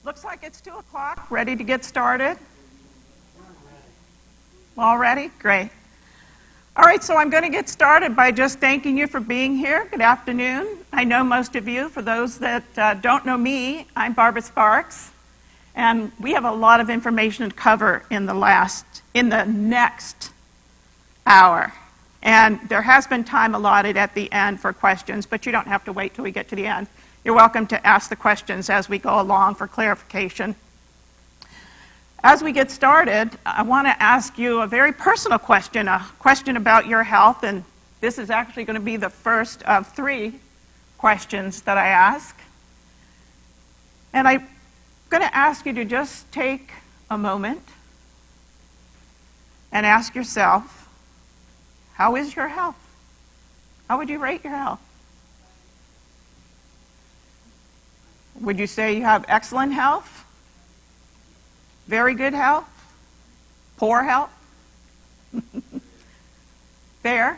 Looks like it's 2 o'clock. Ready to get started? All ready? Great. All right, so I'm going to get started by just thanking you for being here. Good afternoon. I know most of you. For those that don't know me, I'm Barbara Sparks, and we have a lot of information to cover in the next hour. And there has been time allotted at the end for questions, but you don't have to wait till we get to the end. You're welcome to ask the questions as we go along for clarification. As we get started, I want to ask you a very personal question, a question about your health, and this is actually going to be the first of 3 questions that I ask. And I'm going to ask you to just take a moment and ask yourself, how is your health? How would you rate your health? Would you say you have excellent health? Very good health? Poor health? Fair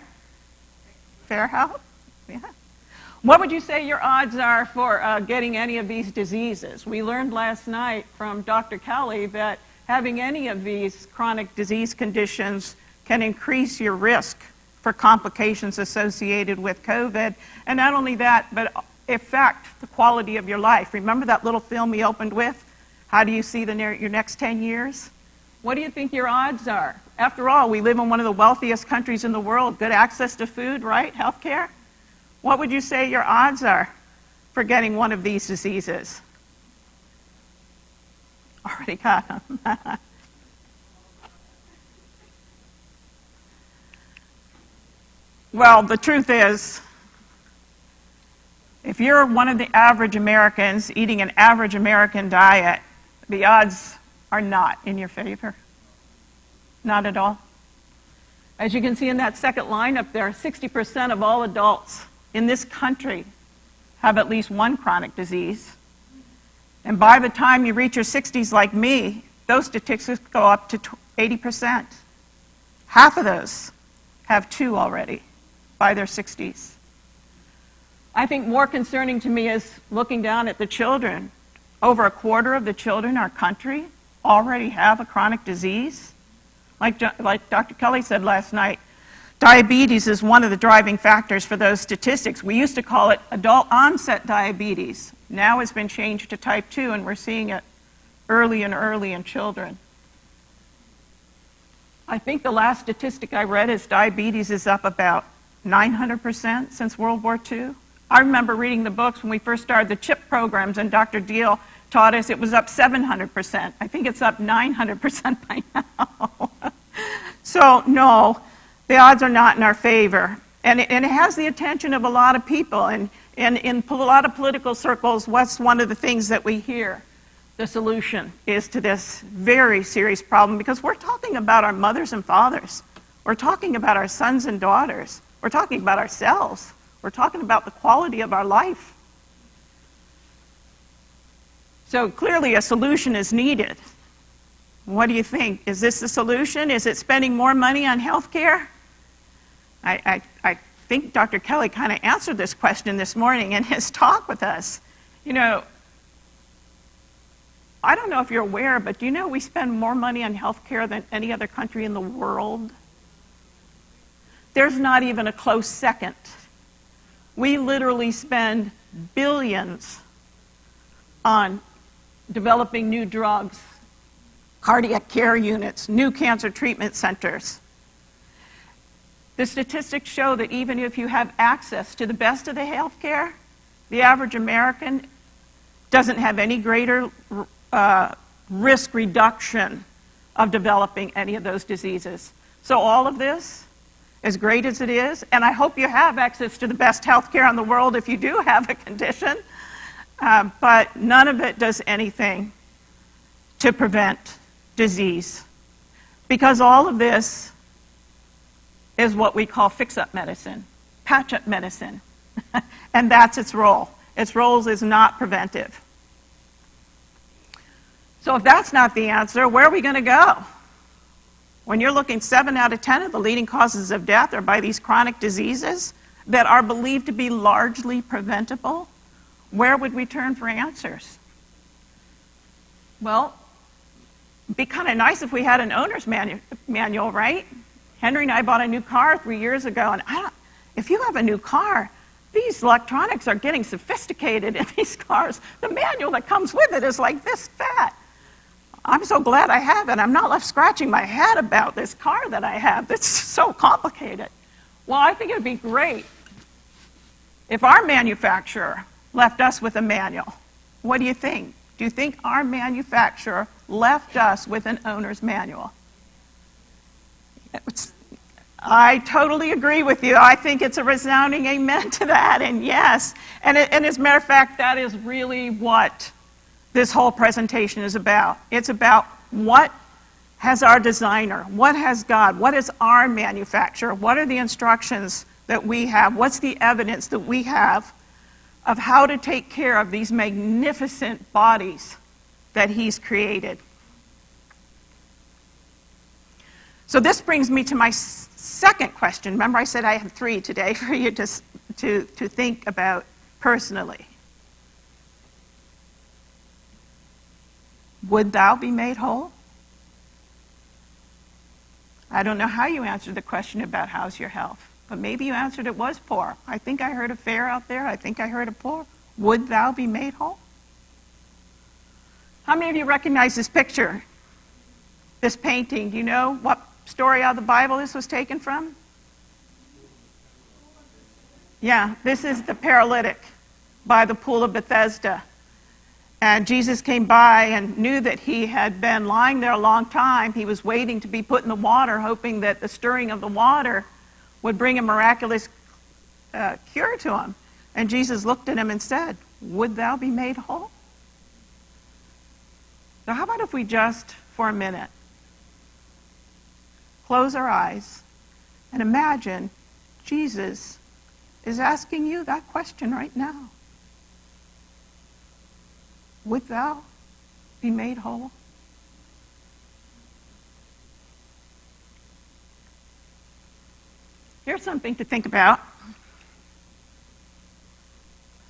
health? Yeah. What would you say your odds are for getting any of these diseases? We learned last night from Dr. Kelly that having any of these chronic disease conditions can increase your risk for complications associated with COVID. And not only that, but affect the quality of your life. Remember that little film we opened with? How do you see your next 10 years? What do you think your odds are? After all, we live in one of the wealthiest countries in the world. Good access to food, right? Healthcare? What would you say your odds are for getting one of these diseases? Already got them. Well, the truth is, if you're one of the average Americans eating an average American diet, the odds are not in your favor. Not at all. As you can see in that second line up there, 60% of all adults in this country have at least one chronic disease. And by the time you reach your 60s like me, those statistics go up to 80%. Half of those have 2 already by their 60s. I think more concerning to me is looking down at the children. Over a quarter of the children in our country already have a chronic disease. Like Dr. Kelly said last night, diabetes is one of the driving factors for those statistics. We used to call it adult onset diabetes. Now it's been changed to type 2, and we're seeing it early and early in children. I think the last statistic I read is diabetes is up about 900% since World War II. I remember reading the books when we first started the CHIP programs, and Dr. Deal taught us it was up 700%. I think it's up 900% by now. So, no, the odds are not in our favor. And it has the attention of a lot of people. And in a lot of political circles, what's one of the things that we hear? The solution is to this very serious problem, because we're talking about our mothers and fathers. We're talking about our sons and daughters. We're talking about ourselves. We're talking about the quality of our life. So clearly a solution is needed. What do you think? Is this the solution? Is it spending more money on health care? I think Dr. Kelly kind of answered this question this morning in his talk with us. You know, I don't know if you're aware, but do you know we spend more money on health care than any other country in the world? There's not even a close second. We literally spend billions on developing new drugs, cardiac care units, new cancer treatment centers. The statistics show that even if you have access to the best of the health care, the average American doesn't have any greater risk reduction of developing any of those diseases. So all of this, as great as it is, and I hope you have access to the best health care in the world if you do have a condition, but none of it does anything to prevent disease. Because all of this is what we call fix-up medicine, patch-up medicine, and that's its role. Its role is not preventive. So if that's not the answer, where are we going to go? When you're looking 7 out of 10 of the leading causes of death are by these chronic diseases that are believed to be largely preventable, where would we turn for answers? Well, it'd be kind of nice if we had an owner's manual, right? Henry and I bought a new car 3 years ago, and if you have a new car, these electronics are getting sophisticated in these cars. The manual that comes with it is like this fat. I'm so glad I have it. I'm not left scratching my head about this car that I have that's so complicated. Well, I think it would be great if our manufacturer left us with a manual. What do you think? Do you think our manufacturer left us with an owner's manual? I totally agree with you. I think it's a resounding amen to that, and yes. And as a matter of fact, that is really what this whole presentation is about. It's about what has our designer, what has God, what is our manufacturer, what are the instructions that we have, what's the evidence that we have of how to take care of these magnificent bodies that he's created. So this brings me to my second question. Remember I said I have 3 today for you to think about personally. Would thou be made whole? I don't know how you answered the question about how's your health, but maybe you answered it was poor. I think I heard a fair out there. I think I heard a poor. Would thou be made whole? How many of you recognize this picture, this painting? Do you know what story out of the Bible this was taken from? Yeah, this is the paralytic by the pool of Bethesda. And Jesus came by and knew that he had been lying there a long time. He was waiting to be put in the water, hoping that the stirring of the water would bring a miraculous cure to him. And Jesus looked at him and said, "Would thou be made whole?" So how about if we just, for a minute, close our eyes and imagine Jesus is asking you that question right now. Would thou be made whole? Here's something to think about.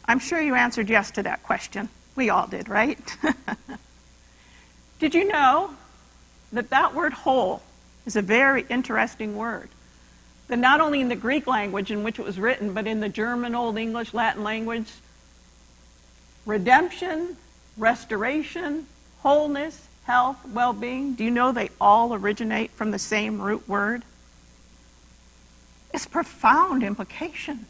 I'm sure you answered yes to that question. We all did, right? Did you know that word whole is a very interesting word? That not only in the Greek language in which it was written, but in the German, Old English, Latin language, redemption, restoration, wholeness, health, well-being, do you know they all originate from the same root word? It's profound implication.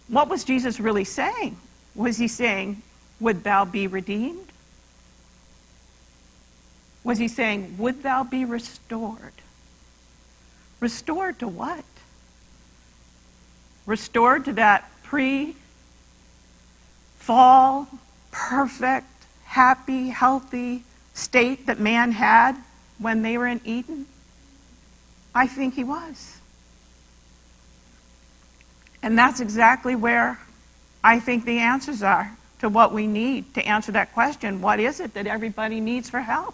What was Jesus really saying? Was he saying, would thou be redeemed? Was he saying, would thou be restored? Restored to what? Restored to that pre-fall, perfect, happy, healthy state that man had when they were in Eden? I think he was. And that's exactly where I think the answers are to what we need to answer that question. What is it that everybody needs for help?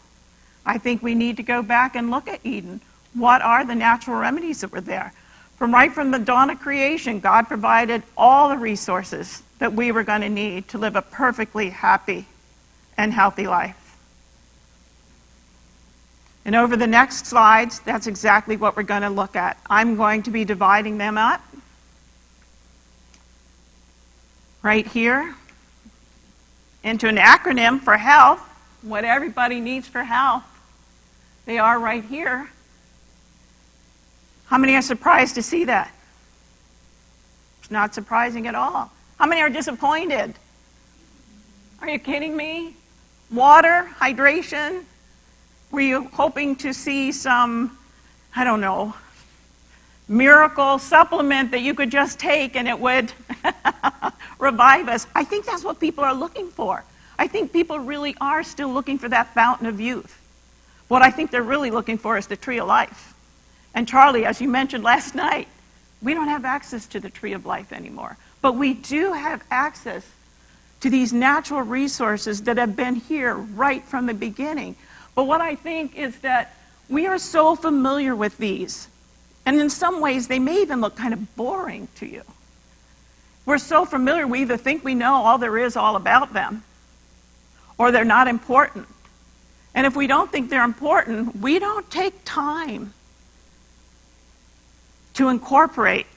I think we need to go back and look at Eden. What are the natural remedies that were there? From the dawn of creation, God provided all the resources that we were going to need to live a perfectly happy and healthy life. And over the next slides, that's exactly what we're going to look at. I'm going to be dividing them up right here into an acronym for health, what everybody needs for health. They are right here. How many are surprised to see that? It's not surprising at all. How many are disappointed? Are you kidding me? Water, hydration. Were you hoping to see some, I don't know, miracle supplement that you could just take and it would revive us? I think that's what people are looking for. I think people really are still looking for that fountain of youth. What I think they're really looking for is the tree of life. And Charlie, as you mentioned last night, we don't have access to the tree of life anymore. But we do have access to these natural resources that have been here right from the beginning. But what I think is that we are so familiar with these, and in some ways they may even look kind of boring to you. We're so familiar, we either think we know all there is all about them, or they're not important. And if we don't think they're important, we don't take time to incorporate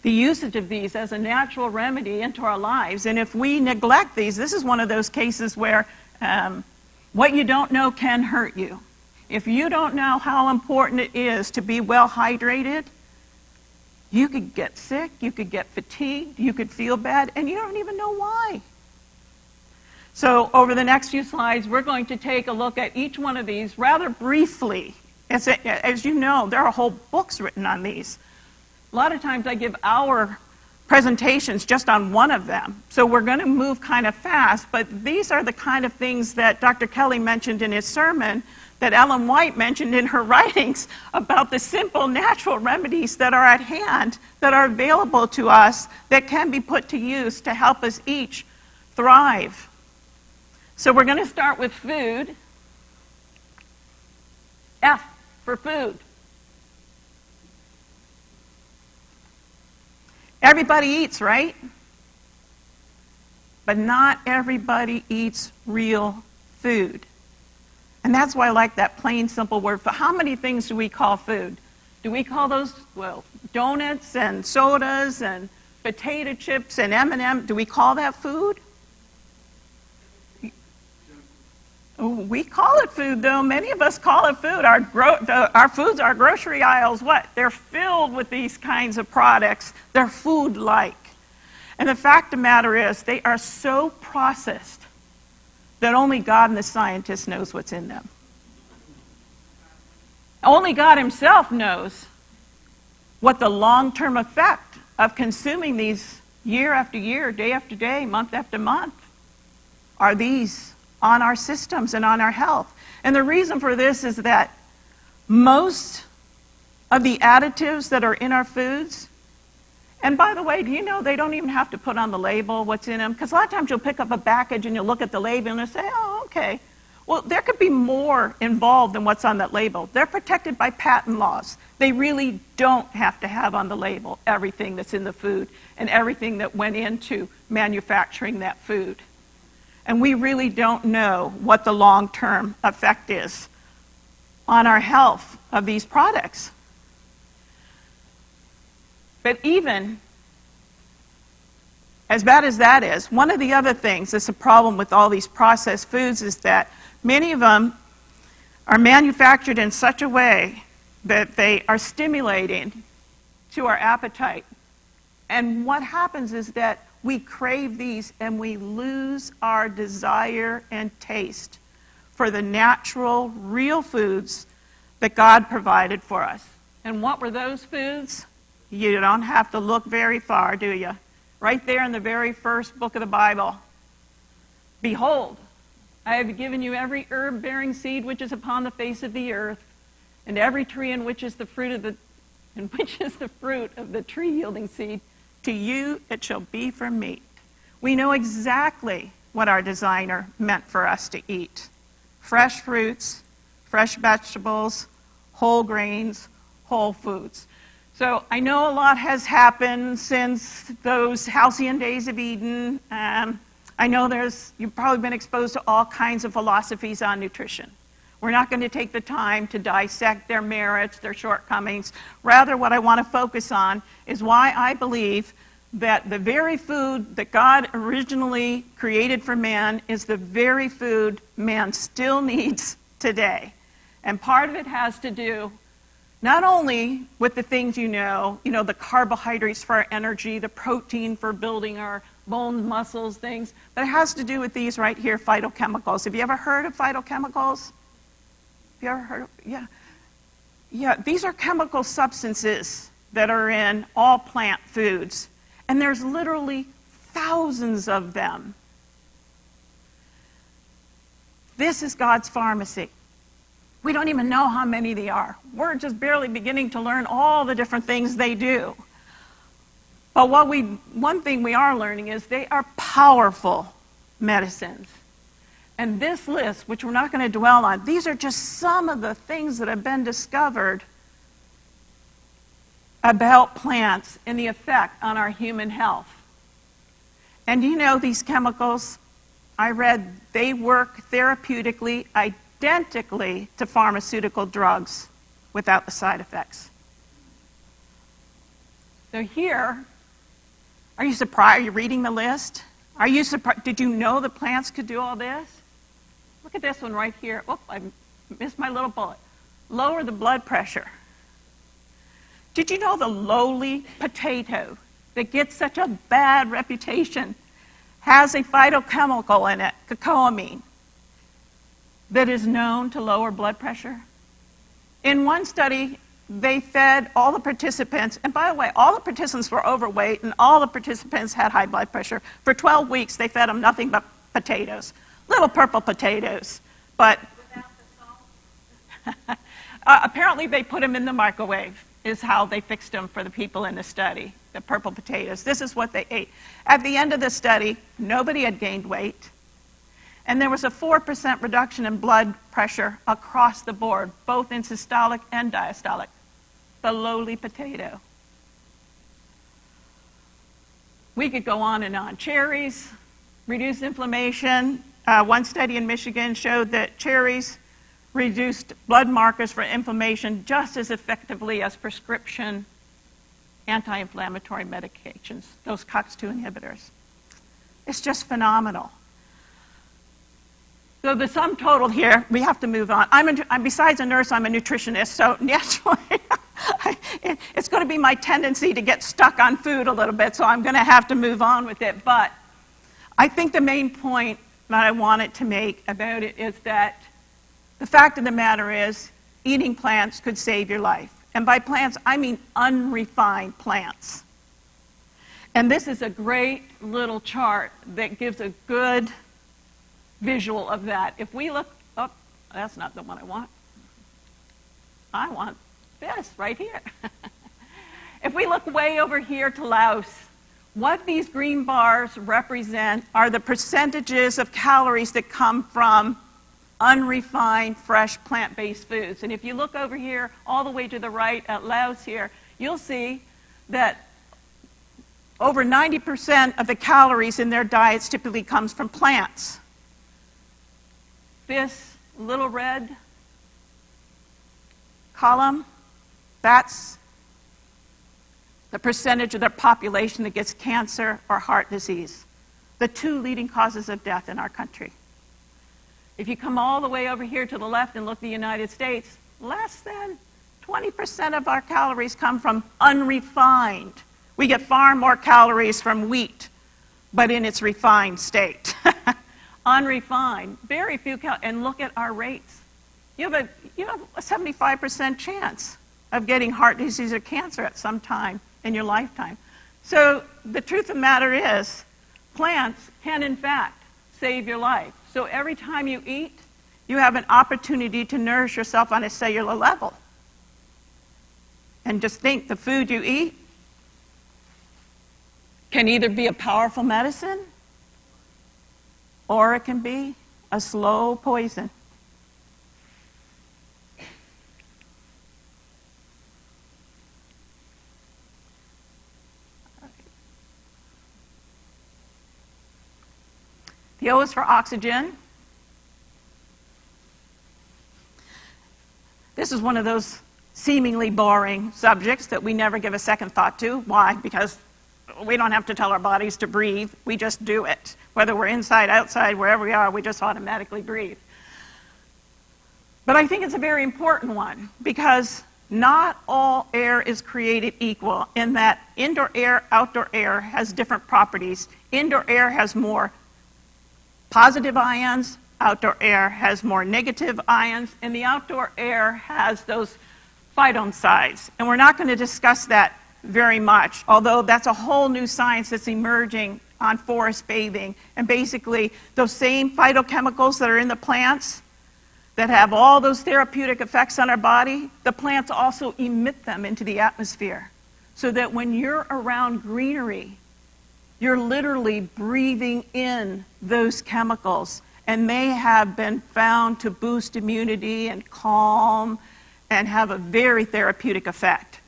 the usage of these as a natural remedy into our lives. And if we neglect these, this is one of those cases where what you don't know can hurt you. If you don't know how important it is to be well hydrated, you could get sick, you could get fatigued, you could feel bad, and you don't even know why. So over the next few slides, we're going to take a look at each one of these rather briefly. As you know, there are whole books written on these. A lot of times I give our presentations just on one of them. So we're going to move kind of fast, but these are the kind of things that Dr. Kelly mentioned in his sermon, that Ellen White mentioned in her writings about the simple natural remedies that are at hand, that are available to us, that can be put to use to help us each thrive. So we're going to start with food. F for food. Everybody eats, right? But not everybody eats real food. And that's why I like that plain, simple word. For how many things do we call food? Do we call those, well, donuts and sodas and potato chips and M&M? Do we call that food? We call it food, though. Many of us call it food. Our foods, our grocery aisles, what? They're filled with these kinds of products. They're food-like. And the fact of the matter is, they are so processed that only God and the scientist knows what's in them. Only God himself knows what the long-term effect of consuming these year after year, day after day, month after month, are these on our systems and on our health. And the reason for this is that most of the additives that are in our foods, and by the way, do you know they don't even have to put on the label what's in them? Because a lot of times you'll pick up a package and you'll look at the label and you'll say, oh, okay. Well, there could be more involved than what's on that label. They're protected by patent laws. They really don't have to have on the label everything that's in the food and everything that went into manufacturing that food. And we really don't know what the long-term effect is on our health of these products. But even as bad as that is, one of the other things that's a problem with all these processed foods is that many of them are manufactured in such a way that they are stimulating to our appetite. And what happens is that we crave these and we lose our desire and taste for the natural, real foods that God provided for us. And what were those foods? You don't have to look very far, do you? Right there in the very first book of the Bible. Behold, I have given you every herb-bearing seed which is upon the face of the earth, and every tree in which is the fruit of the tree-yielding seed. To you it shall be for meat. We know exactly what our designer meant for us to eat. Fresh fruits, fresh vegetables, whole grains, whole foods. So I know a lot has happened since those halcyon days of Eden. I know you've probably been exposed to all kinds of philosophies on nutrition. We're not going to take the time to dissect their merits, their shortcomings. Rather, what I want to focus on is why I believe that the very food that God originally created for man is the very food man still needs today. And part of it has to do not only with the things you know, the carbohydrates for our energy, the protein for building our bones, muscles, things, but it has to do with these right here, phytochemicals. Have you ever heard of phytochemicals? Have you ever heard of, yeah. Yeah, these are chemical substances that are in all plant foods. And there's literally thousands of them. This is God's pharmacy. We don't even know how many they are. We're just barely beginning to learn all the different things they do. But one thing we are learning is they are powerful medicines. And this list, which we're not going to dwell on, these are just some of the things that have been discovered about plants and the effect on our human health. And these chemicals, I read they work therapeutically identically to pharmaceutical drugs without the side effects. So here, are you surprised? Are you reading the list? Are you surprised? Did you know the plants could do all this? Look at this one right here. Oh, I missed my little bullet. Lower the blood pressure. Did you know the lowly potato that gets such a bad reputation has a phytochemical in it, cacoamine, that is known to lower blood pressure? In one study, they fed all the participants, and by the way, all the participants were overweight and all the participants had high blood pressure. For 12 weeks, they fed them nothing but potatoes, little purple potatoes. But without the salt? Apparently, they put them in the microwave, is how they fixed them for the people in the study, the purple potatoes. This is what they ate. At the end of the study, nobody had gained weight. And there was a 4% reduction in blood pressure across the board, both in systolic and diastolic. The lowly potato. We could go on and on. Cherries reduce inflammation. One study in Michigan showed that cherries reduced blood markers for inflammation just as effectively as prescription anti-inflammatory medications, those COX-2 inhibitors. It's just phenomenal. So the sum total here, we have to move on. I'm besides a nurse, I'm a nutritionist, so naturally it's going to be my tendency to get stuck on food a little bit, so I'm going to have to move on with it. But I think the main point that I wanted to make about it is that the fact of the matter is eating plants could save your life. And by plants, I mean unrefined plants. And this is a great little chart that gives a good visual of that. If we look up, that's not the one I want. I want this right here. If we look way over here to Laos, what these green bars represent are the percentages of calories that come from unrefined, fresh, plant-based foods. And if you look over here, all the way to the right at Laos here, you'll see that over 90% of the calories in their diets typically comes from plants. This little red column, that's the percentage of their population that gets cancer or heart disease, the two leading causes of death in our country. If you come all the way over here to the left and look at the United States, less than 20% of our calories come from unrefined. We get far more calories from wheat, but in its refined state. Unrefined, very few calories. And look at our rates. You have a 75% chance of getting heart disease or cancer at some time in your lifetime. So the truth of the matter is, plants can in fact save your life. So every time you eat, you have an opportunity to nourish yourself on a cellular level. And just think, the food you eat can either be a powerful medicine or it can be a slow poison. The O is for oxygen. This is one of those seemingly boring subjects that we never give a second thought to. Why? Because we don't have to tell our bodies to breathe. We just do it. Whether we're inside, outside, wherever we are, we just automatically breathe. But I think it's a very important one because not all air is created equal in that indoor air, outdoor air has different properties. Indoor air has more positive ions, outdoor air has more negative ions, and the outdoor air has those phytoncides. And we're not going to discuss that very much, although that's a whole new science that's emerging on forest bathing. And basically, those same phytochemicals that are in the plants that have all those therapeutic effects on our body, the plants also emit them into the atmosphere. So that when you're around greenery, you're literally breathing in those chemicals, and they have been found to boost immunity and calm and have a very therapeutic effect.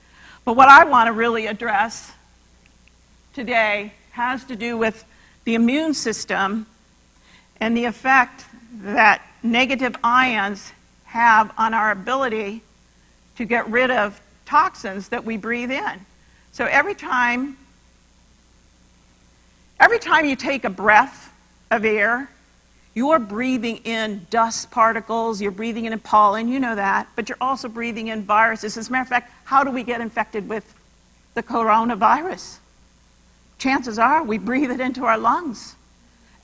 But what I want to really address today has to do with the immune system and the effect that negative ions have on our ability to get rid of toxins that we breathe in. So every time you take a breath of air, you're breathing in dust particles, you're breathing in pollen, you know that, but you're also breathing in viruses. As a matter of fact, how do we get infected with the coronavirus? Chances are we breathe it into our lungs.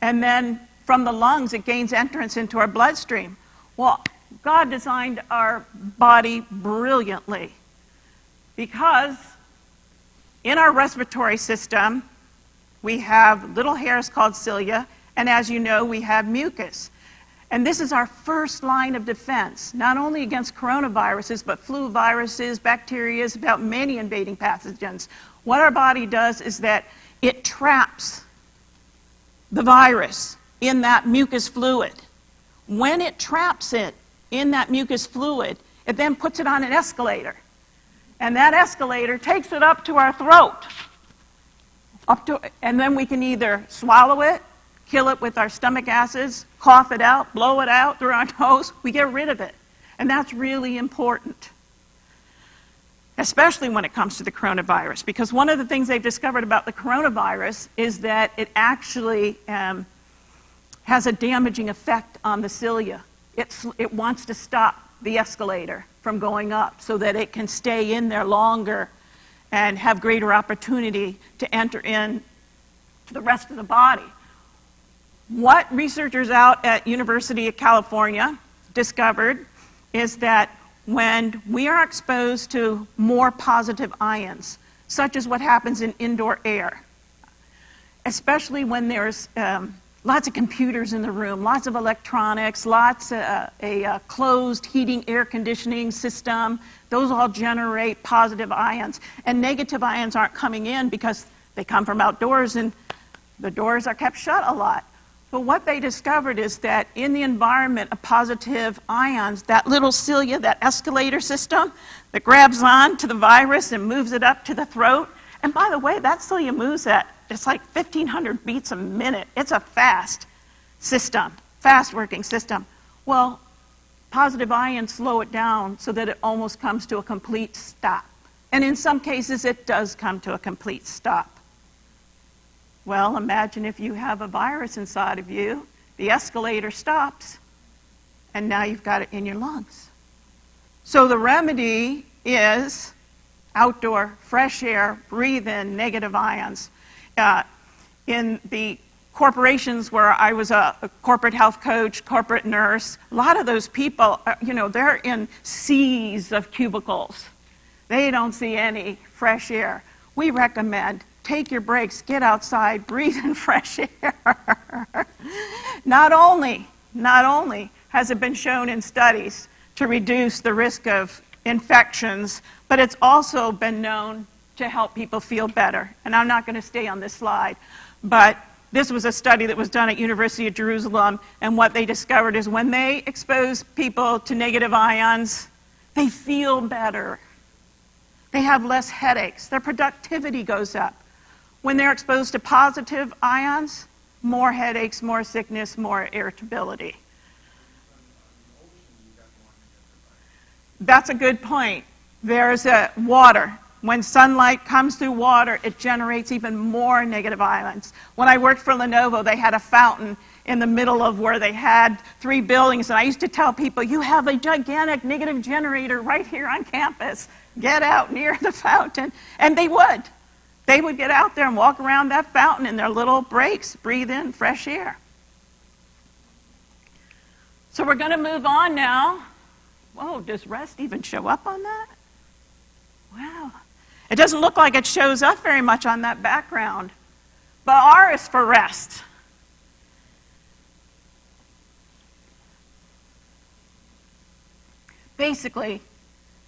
And then from the lungs, it gains entrance into our bloodstream. Well, God designed our body brilliantly because in our respiratory system, we have little hairs called cilia, and as you know, we have mucus. And this is our first line of defense, not only against coronaviruses, but flu viruses, bacteria, about many invading pathogens. What our body does is that it traps the virus in that mucus fluid. When it traps it in that mucus fluid, it then puts it on an escalator. And that escalator takes it up to our throat. And then we can either swallow it, kill it with our stomach acids, cough it out, blow it out through our nose. We get rid of it. And that's really important, especially when it comes to the coronavirus, because one of the things they've discovered about the coronavirus is that it actually has a damaging effect on the cilia. It wants to stop the escalator from going up so that it can stay in there longer and have greater opportunity to enter in to the rest of the body. What researchers out at University of California discovered is that when we are exposed to more positive ions, such as what happens in indoor air, especially when there's lots of computers in the room, lots of electronics, lots of a closed heating air conditioning system, those all generate positive ions. And negative ions aren't coming in because they come from outdoors and the doors are kept shut a lot. But what they discovered is that in the environment of positive ions, that little cilia, that escalator system that grabs on to the virus and moves it up to the throat. And by the way, that cilia moves at, it's like 1,500 beats a minute. It's a fast system, fast working system. Well, positive ions slow it down so that it almost comes to a complete stop. And in some cases, it does come to a complete stop. Well, imagine if you have a virus inside of you, the escalator stops, and now you've got it in your lungs. So the remedy is outdoor, fresh air, breathe in negative ions. In the corporations where I was a corporate health coach, corporate nurse, a lot of those people, they're in seas of cubicles. They don't see any fresh air. We recommend take your breaks, get outside, breathe in fresh air. Not only has it been shown in studies to reduce the risk of infections, but it's also been known to help people feel better. And I'm not going to stay on this slide, but this was a study that was done at University of Jerusalem, and what they discovered is when they expose people to negative ions, they feel better. They have less headaches. Their productivity goes up. When they're exposed to positive ions, more headaches, more sickness, more irritability. That's a good point. There's water. When sunlight comes through water, it generates even more negative ions. When I worked for Lenovo, they had a fountain in the middle of where they had 3 buildings, and I used to tell people, you have a gigantic negative generator right here on campus. Get out near the fountain. And they would. They would get out there and walk around that fountain in their little breaks, breathe in fresh air. So we're going to move on now. Whoa, does rest even show up on that? Wow. It doesn't look like it shows up very much on that background. But R is for rest. Basically,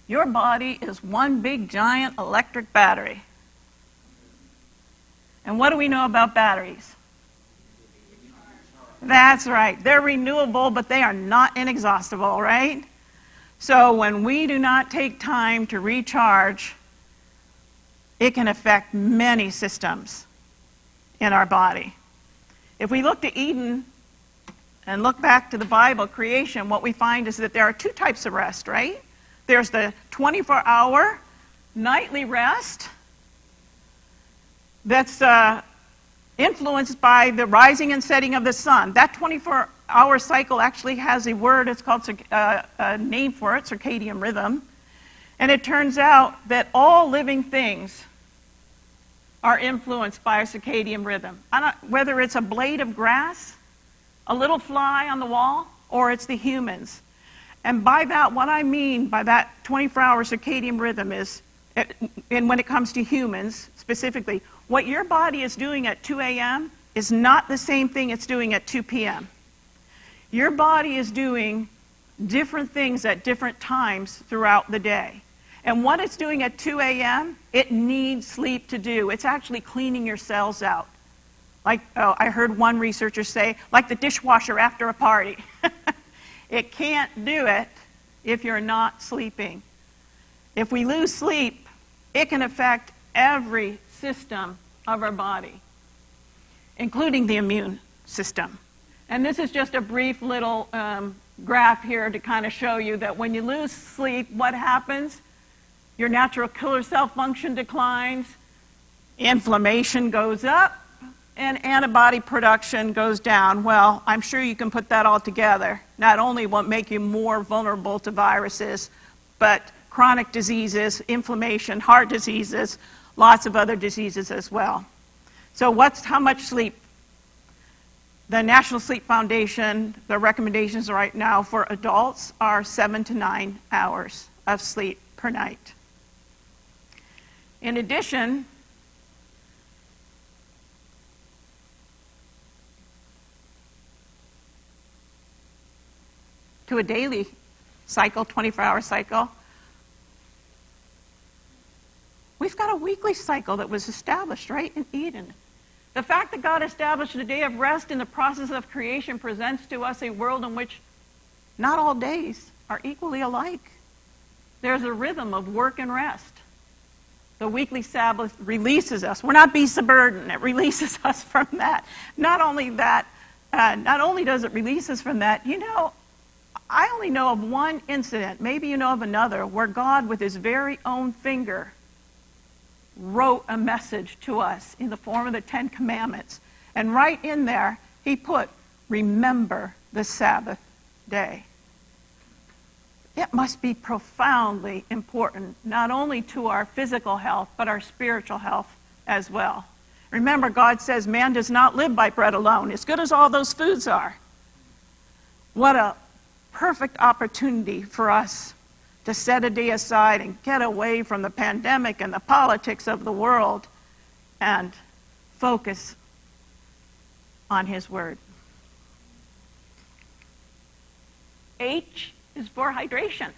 your body is one big giant electric battery. And what do we know about batteries? That's right. They're renewable, but they are not inexhaustible, right? So when we do not take time to recharge, it can affect many systems in our body. If we look to Eden, and look back to the Bible, creation, what we find is that there are two types of rest, right? There's the 24-hour nightly rest that's influenced by the rising and setting of the sun. That 24-hour cycle actually has a word, it's called a name for it, circadian rhythm. And it turns out that all living things are influenced by a circadian rhythm. Whether it's a blade of grass, a little fly on the wall, or it's the humans. And by that, what I mean by that 24-hour circadian rhythm is, and when it comes to humans specifically, what your body is doing at 2 a.m. is not the same thing it's doing at 2 p.m. Your body is doing different things at different times throughout the day. And what it's doing at 2 a.m., it needs sleep to do. It's actually cleaning your cells out. Like, I heard one researcher say, like the dishwasher after a party. It can't do it if you're not sleeping. If we lose sleep, it can affect every system of our body, including the immune system. And this is just a brief little graph here to kind of show you that when you lose sleep, what happens? Your natural killer cell function declines, inflammation goes up, and antibody production goes down. Well, I'm sure you can put that all together. Not only will it make you more vulnerable to viruses, but chronic diseases, inflammation, heart diseases, lots of other diseases as well. So how much sleep? The National Sleep Foundation, the recommendations right now for adults are 7 to 9 hours of sleep per night. In addition, to a daily cycle, 24-hour cycle, we've got a weekly cycle that was established right in Eden. The fact that God established a day of rest in the process of creation presents to us a world in which not all days are equally alike. There's a rhythm of work and rest. The weekly Sabbath releases us. We're not beasts of burden. It releases us from that. Not only does it release us from that, I only know of one incident, maybe you know of another, where God with his very own finger wrote a message to us in the form of the 10 Commandments. And right in there, he put, remember the Sabbath day. It must be profoundly important, not only to our physical health, but our spiritual health as well. Remember, God says man does not live by bread alone, as good as all those foods are. What a perfect opportunity for us to set a day aside and get away from the pandemic and the politics of the world and focus on his word. H is for hydration.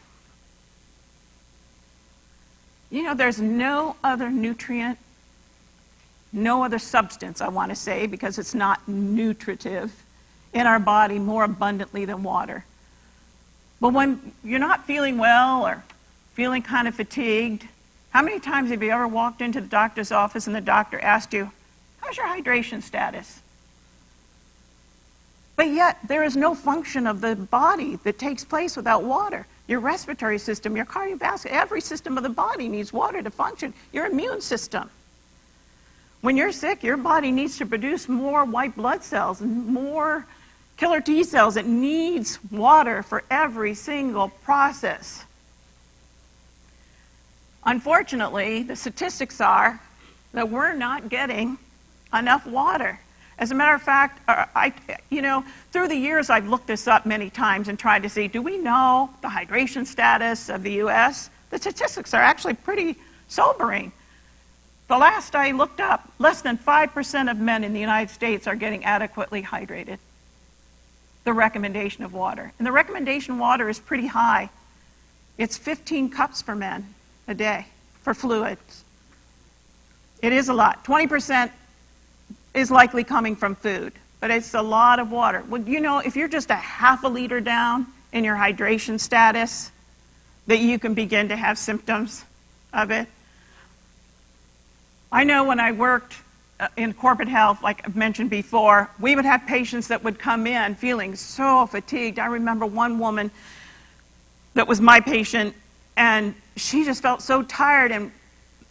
There's no other nutrient, no other substance, I want to say, because it's not nutritive, in our body more abundantly than water. But when you're not feeling well or feeling kind of fatigued, how many times have you ever walked into the doctor's office and the doctor asked you, how's your hydration status? But yet, there is no function of the body that takes place without water. Your respiratory system, your cardiovascular, every system of the body needs water to function. Your immune system. When you're sick, your body needs to produce more white blood cells and more killer T cells. It needs water for every single process. Unfortunately, the statistics are that we're not getting enough water. As a matter of fact, through the years I've looked this up many times and tried to see, do we know the hydration status of the U.S.? The statistics are actually pretty sobering. The last I looked up, less than 5% of men in the United States are getting adequately hydrated. The recommendation of water. And the recommendation of water is pretty high. It's 15 cups for men a day for fluids. It is a lot. 20% is likely coming from food, but it's a lot of water. Well, if you're just a half a liter down in your hydration status, that you can begin to have symptoms of it. I know when I worked in corporate health, like I've mentioned before, we would have patients that would come in feeling so fatigued. I remember one woman that was my patient, and she just felt so tired, and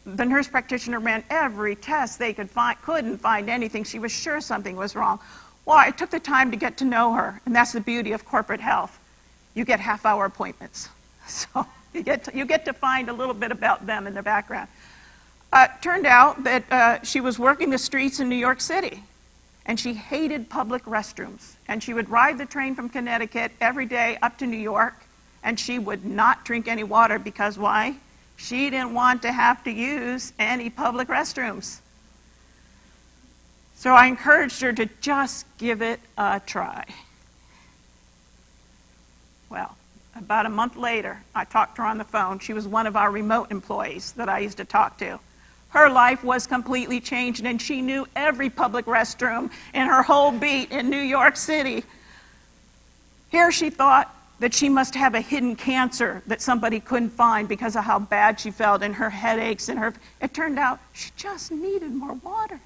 the nurse practitioner ran every test they could find, couldn't find anything. She was sure something was wrong. Well, I took the time to get to know her, and that's the beauty of corporate health. You get half-hour appointments. So you get to find a little bit about them in the background. Turned out that she was working the streets in New York City, and she hated public restrooms. And she would ride the train from Connecticut every day up to New York, and she would not drink any water because why? She didn't want to have to use any public restrooms. So I encouraged her to just give it a try. Well, about a month later, I talked to her on the phone. She was one of our remote employees that I used to talk to. Her life was completely changed, and she knew every public restroom in her whole beat in New York City. Here she thought that she must have a hidden cancer that somebody couldn't find because of how bad she felt and her headaches and her... It turned out she just needed more water.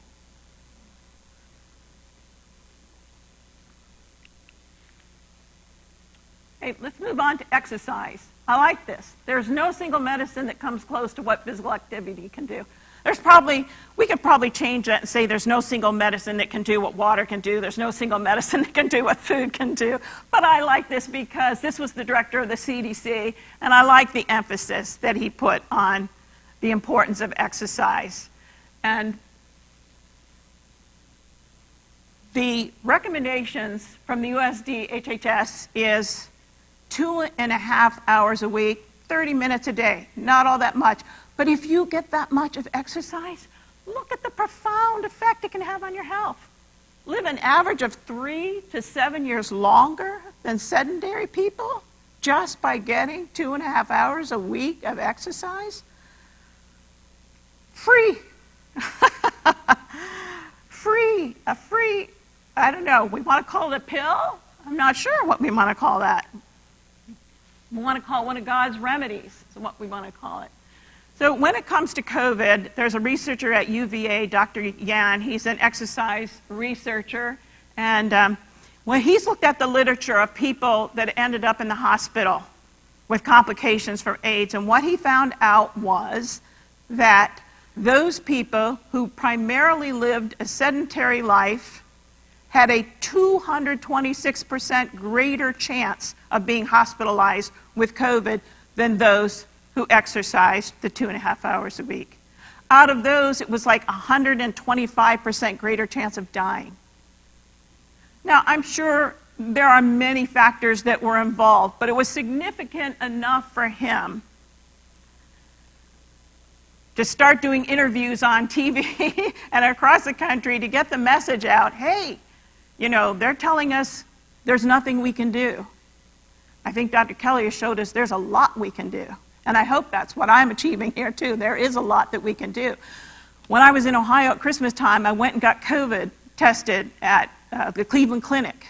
Hey, let's move on to exercise. I like this. There's no single medicine that comes close to what physical activity can do. We could probably change that and say there's no single medicine that can do what water can do. There's no single medicine that can do what food can do. But I like this because this was the director of the CDC, and I like the emphasis that he put on the importance of exercise. And the recommendations from the USD HHS is 2.5 hours a week, 30 minutes a day, not all that much. But if you get that much of exercise, look at the profound effect it can have on your health. Live an average of 3 to 7 years longer than sedentary people just by getting 2.5 hours a week of exercise. Free. Free. I don't know, we want to call it a pill? I'm not sure what we want to call that. We want to call it one of God's remedies, is what we want to call it. So when it comes to COVID, there's a researcher at UVA, Dr. Yan. He's an exercise researcher. And when he's looked at the literature of people that ended up in the hospital with complications from AIDS, and what he found out was that those people who primarily lived a sedentary life had a 226% greater chance of being hospitalized with COVID than those who exercised the 2.5 hours a week. Out of those, it was like 125% greater chance of dying. Now, I'm sure there are many factors that were involved, but it was significant enough for him to start doing interviews on TV and across the country to get the message out, hey, you know, they're telling us there's nothing we can do. I think Dr. Kelly has showed us there's a lot we can do. And I hope that's what I'm achieving here, too. There is a lot that we can do. When I was in Ohio at Christmas time, I went and got COVID tested at the Cleveland Clinic.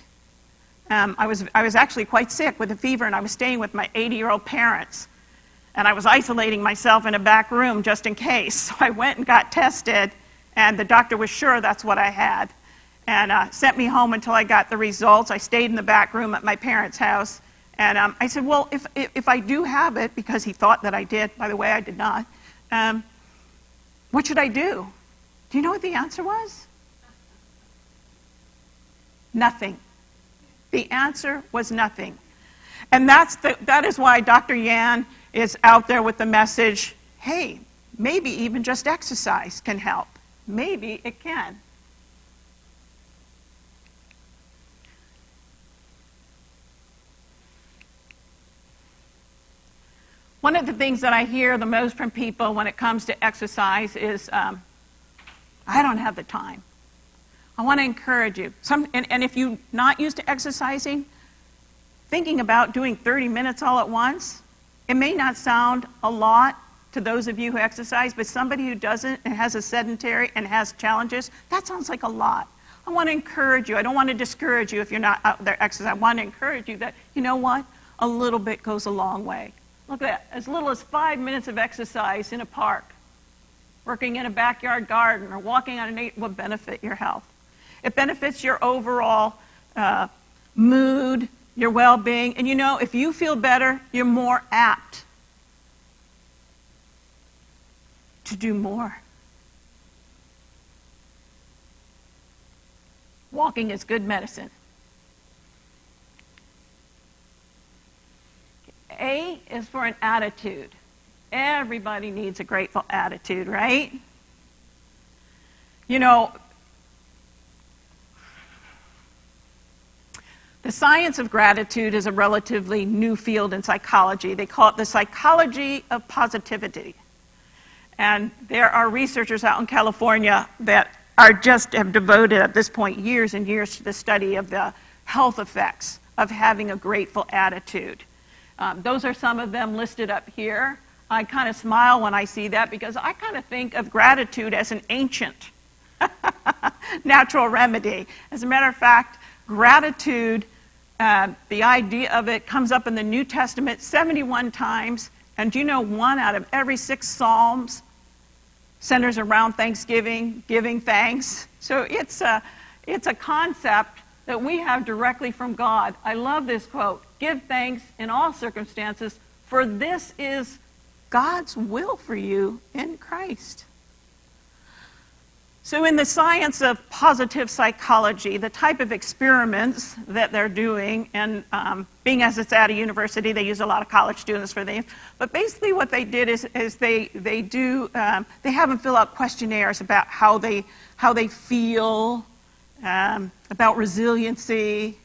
I was actually quite sick with a fever, and I was staying with my 80-year-old parents. And I was isolating myself in a back room just in case. So I went and got tested, and the doctor was sure that's what I had. And sent me home until I got the results. I stayed in the back room at my parents' house. And I said, well, if I do have it, because he thought that I did, by the way, I did not, what should I do? Do you know what the answer was? Nothing. The answer was nothing. And that is why Dr. Yan is out there with the message, hey, maybe even just exercise can help. Maybe it can. One of the things that I hear the most from people when it comes to exercise is, I don't have the time. I want to encourage you. And if you're not used to exercising, thinking about doing 30 minutes all at once, it may not sound a lot to those of you who exercise, but somebody who doesn't and has a sedentary and has challenges, that sounds like a lot. I want to encourage you. I don't want to discourage you if you're not out there exercising. I want to encourage you that, you know what? A little bit goes a long way. Look at that. As little as 5 minutes of exercise in a park working in a backyard garden, or walking on a nature will benefit your health. It benefits your overall mood, your well-being. And you know, if you feel better, you're more apt to do more. Walking is good medicine. A is for an attitude. Everybody needs a grateful attitude, right? You know, the science of gratitude is a relatively new field in psychology. They call it the psychology of positivity. And there are researchers out in California that have devoted at this point years and years to the study of the health effects of having a grateful attitude. Those are some of them listed up here. I kind of smile when I see that because I kind of think of gratitude as an ancient natural remedy. As a matter of fact, gratitude, the idea of it comes up in the New Testament 71 times. And do you know 1 out of every 6 Psalms centers around Thanksgiving, giving thanks? So it's a concept that we have directly from God. I love this quote: "Give thanks in all circumstances, for this is God's will for you in Christ." So in the science of positive psychology, the type of experiments that they're doing, and being as it's at a university, they use a lot of college students for these. But basically what they did is they have them fill out questionnaires about how they feel, about resiliency,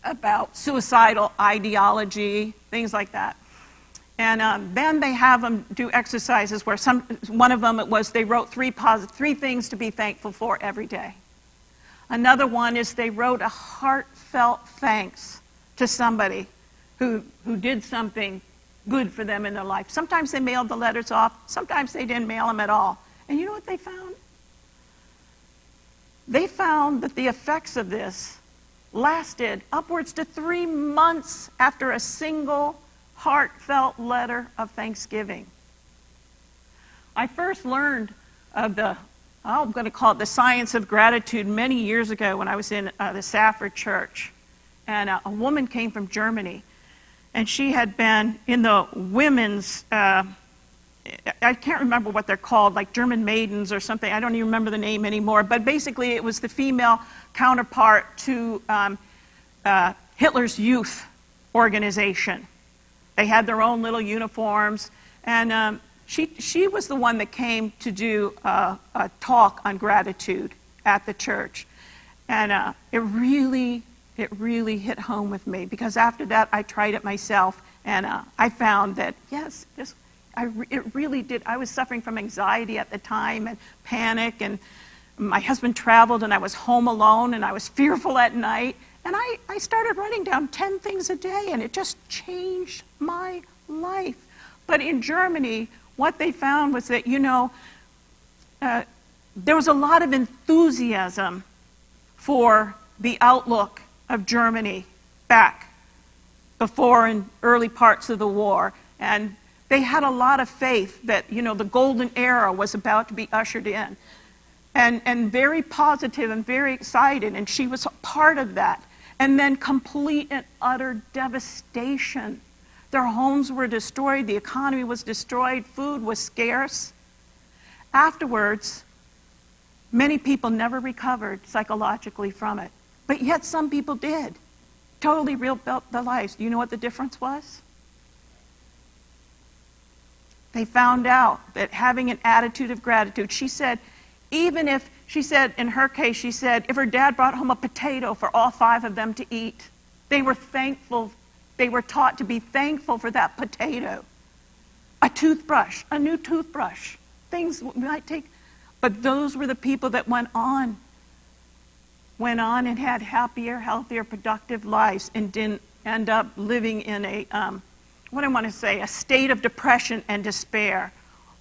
about suicidal ideology, things like that. And then they have them do exercises where one of them, it was they wrote 3 things to be thankful for every day. Another one is they wrote a heartfelt thanks to somebody who did something good for them in their life. Sometimes they mailed the letters off. Sometimes they didn't mail them at all. And you know what they found? They found that the effects of this lasted upwards to 3 months after a single heartfelt letter of thanksgiving. I first learned of I'm going to call it the science of gratitude many years ago when I was in the Safford Church. And a woman came from Germany, and she had been in the women's, I can't remember what they're called, like German maidens or something. I don't even remember the name anymore. But basically it was the female counterpart to Hitler's youth organization. They had their own little uniforms, and she was the one that came to do a talk on gratitude at the church. And it really hit home with me, because after that I tried it myself, and I found that, yes, it really did. I was suffering from anxiety at the time and panic, and my husband traveled and I was home alone and I was fearful at night. And I started writing down 10 things a day, and it just changed my life. But in Germany, what they found was that, there was a lot of enthusiasm for the outlook of Germany back before and early parts of the war. And they had a lot of faith that, the golden era was about to be ushered in. And very positive and very excited, and she was a part of that. And then complete and utter devastation. Their homes were destroyed, the economy was destroyed, food was scarce. Afterwards, many people never recovered psychologically from it. But yet some people did. Totally rebuilt their lives. Do you know what the difference was? They found out that having an attitude of gratitude, she said, in her case, she said, if her dad brought home a potato for all 5 of them to eat, they were thankful. They were taught to be thankful for that potato. A toothbrush, a new toothbrush, things we might take. But those were the people that went on and had happier, healthier, productive lives, and didn't end up living in a state of depression and despair.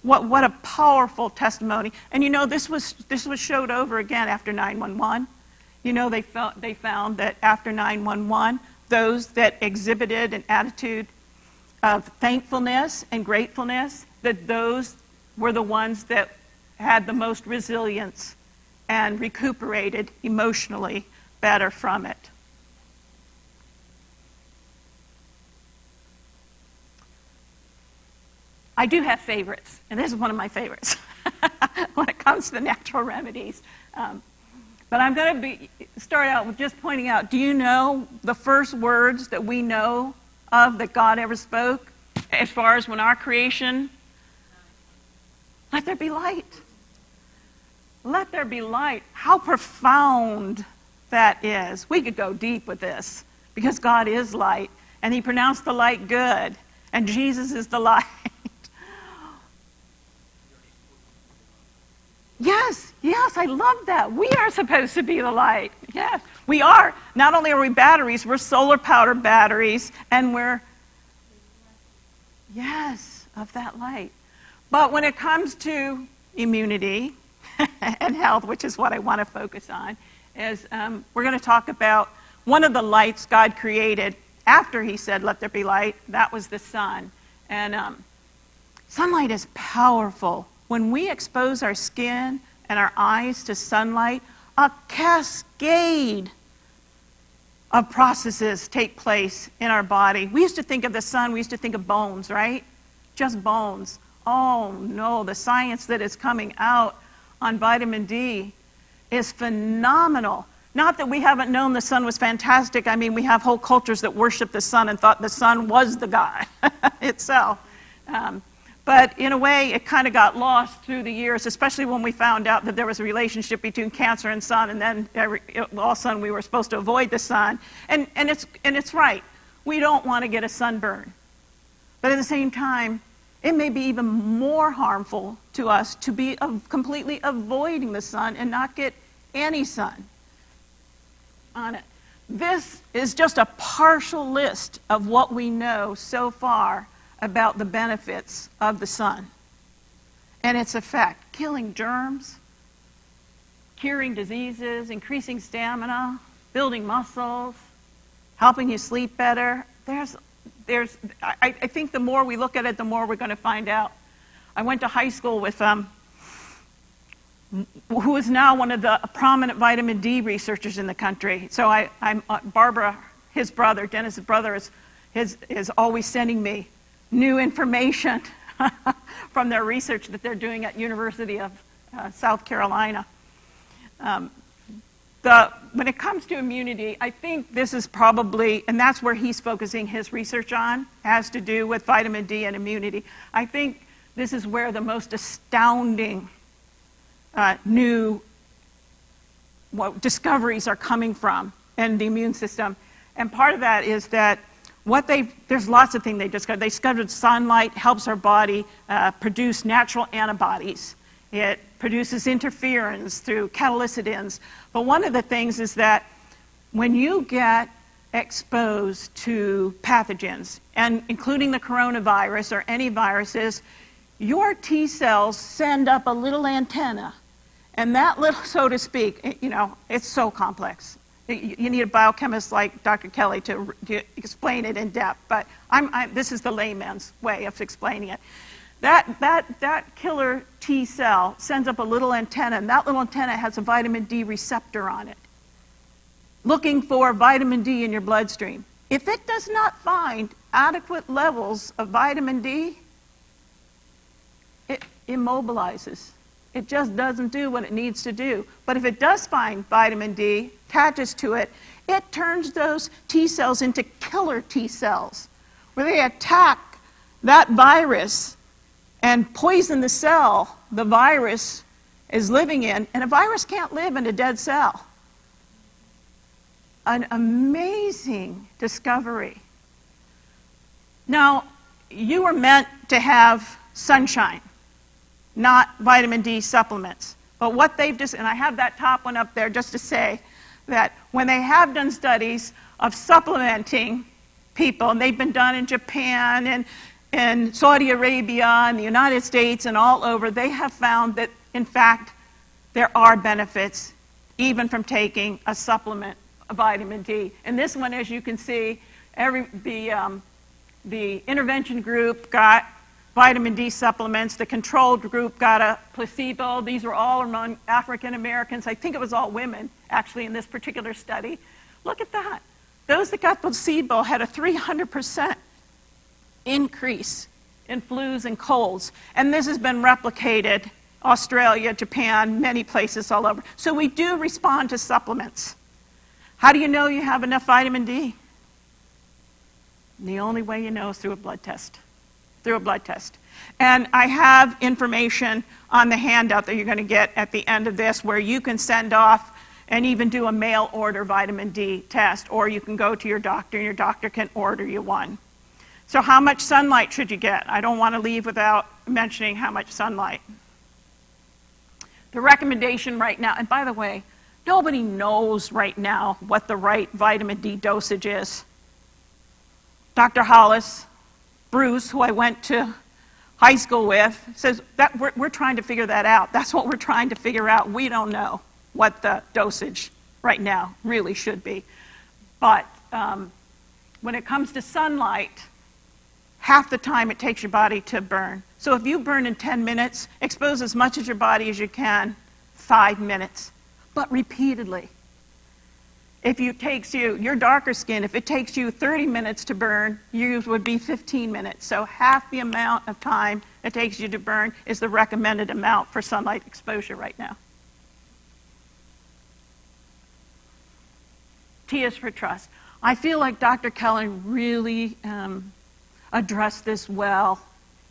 What a powerful testimony. And this was showed over again after 9/11. They found that after 9/11, those that exhibited an attitude of thankfulness and gratefulness, that those were the ones that had the most resilience and recuperated emotionally better from it. I do have favorites, and this is one of my favorites when it comes to the natural remedies. But I'm going to start out with just pointing out, do you know the first words that we know of that God ever spoke as far as when our creation? Let there be light. Let there be light. How profound that is. We could go deep with this because God is light, and he pronounced the light good, and Jesus is the light. Yes, I love that. We are supposed to be the light. Yes, we are. Not only are we batteries, we're solar-powered batteries, and we're, yes, of that light. But when it comes to immunity and health, which is what I want to focus on, is we're going to talk about one of the lights God created after he said, let there be light. That was the sun. And sunlight is powerful. When we expose our skin and our eyes to sunlight, a cascade of processes take place in our body. We used to think of the sun, we used to think of bones, right? Just bones. Oh no, the science that is coming out on vitamin D is phenomenal. Not that we haven't known the sun was fantastic. I mean, we have whole cultures that worship the sun and thought the sun was the god itself. But in a way, it kind of got lost through the years, especially when we found out that there was a relationship between cancer and sun, and then all of a sudden we were supposed to avoid the sun. And it's right. We don't want to get a sunburn. But at the same time, it may be even more harmful to us to be completely avoiding the sun and not get any sun on it. This is just a partial list of what we know so far about the benefits of the sun and its effect. Killing germs, curing diseases, increasing stamina, building muscles, helping you sleep better. I think the more we look at it, the more we're going to find out. I went to high school with who is now one of the prominent vitamin D researchers in the country. So I'm Barbara, his brother, Dennis's brother, is always sending me new information from their research that they're doing at University of South Carolina. When it comes to immunity, I think this is probably, and that's where he's focusing his research on, has to do with vitamin D and immunity. I think this is where the most astounding new discoveries are coming from in the immune system. And part of that is that there's lots of things they discovered. They discovered sunlight helps our body produce natural antibodies. It produces interferons through catalycidins. But one of the things is that when you get exposed to pathogens, and including the coronavirus or any viruses, your T cells send up a little antenna. And that little, so to speak, it's so complex. You need a biochemist like Dr. Kelly to explain it in depth, but this is the layman's way of explaining it. That killer T cell sends up a little antenna, and that little antenna has a vitamin D receptor on it, looking for vitamin D in your bloodstream. If it does not find adequate levels of vitamin D, it immobilizes. It just doesn't do what it needs to do. But if it does find vitamin D, attaches to it, it turns those T cells into killer T cells, where they attack that virus and poison the cell the virus is living in. And a virus can't live in a dead cell. An amazing discovery. Now, you were meant to have sunshine, not vitamin D supplements. But what they've just, and I have that top one up there just to say that when they have done studies of supplementing people, and they've been done in Japan and Saudi Arabia and the United States and all over, they have found that, in fact, there are benefits even from taking a supplement of vitamin D. And this one, as you can see, the intervention group got vitamin D supplements. The controlled group got a placebo. These were all among African Americans. I think it was all women, actually, in this particular study. Look at that. Those that got placebo had a 300% increase in flus and colds. And this has been replicated, Australia, Japan, many places all over. So we do respond to supplements. How do you know you have enough vitamin D? And the only way you know is through a blood test. Through a blood test. And I have information on the handout that you're going to get at the end of this where you can send off and even do a mail order vitamin D test, or you can go to your doctor and your doctor can order you one. So how much sunlight should you get? I don't want to leave without mentioning how much sunlight. The recommendation right now, and by the way, nobody knows right now what the right vitamin D dosage is. Dr. Hollis, Bruce, who I went to high school with, says that we're trying to figure that out. That's what we're trying to figure out. We don't know what the dosage right now really should be. But when it comes to sunlight, half the time it takes your body to burn. So if you burn in 10 minutes, expose as much of your body as you can, 5 minutes, but repeatedly. If it takes you, you're darker skin, if it takes you 30 minutes to burn, yours would be 15 minutes. So half the amount of time it takes you to burn is the recommended amount for sunlight exposure right now. T is for trust. I feel like Dr. Keller really addressed this well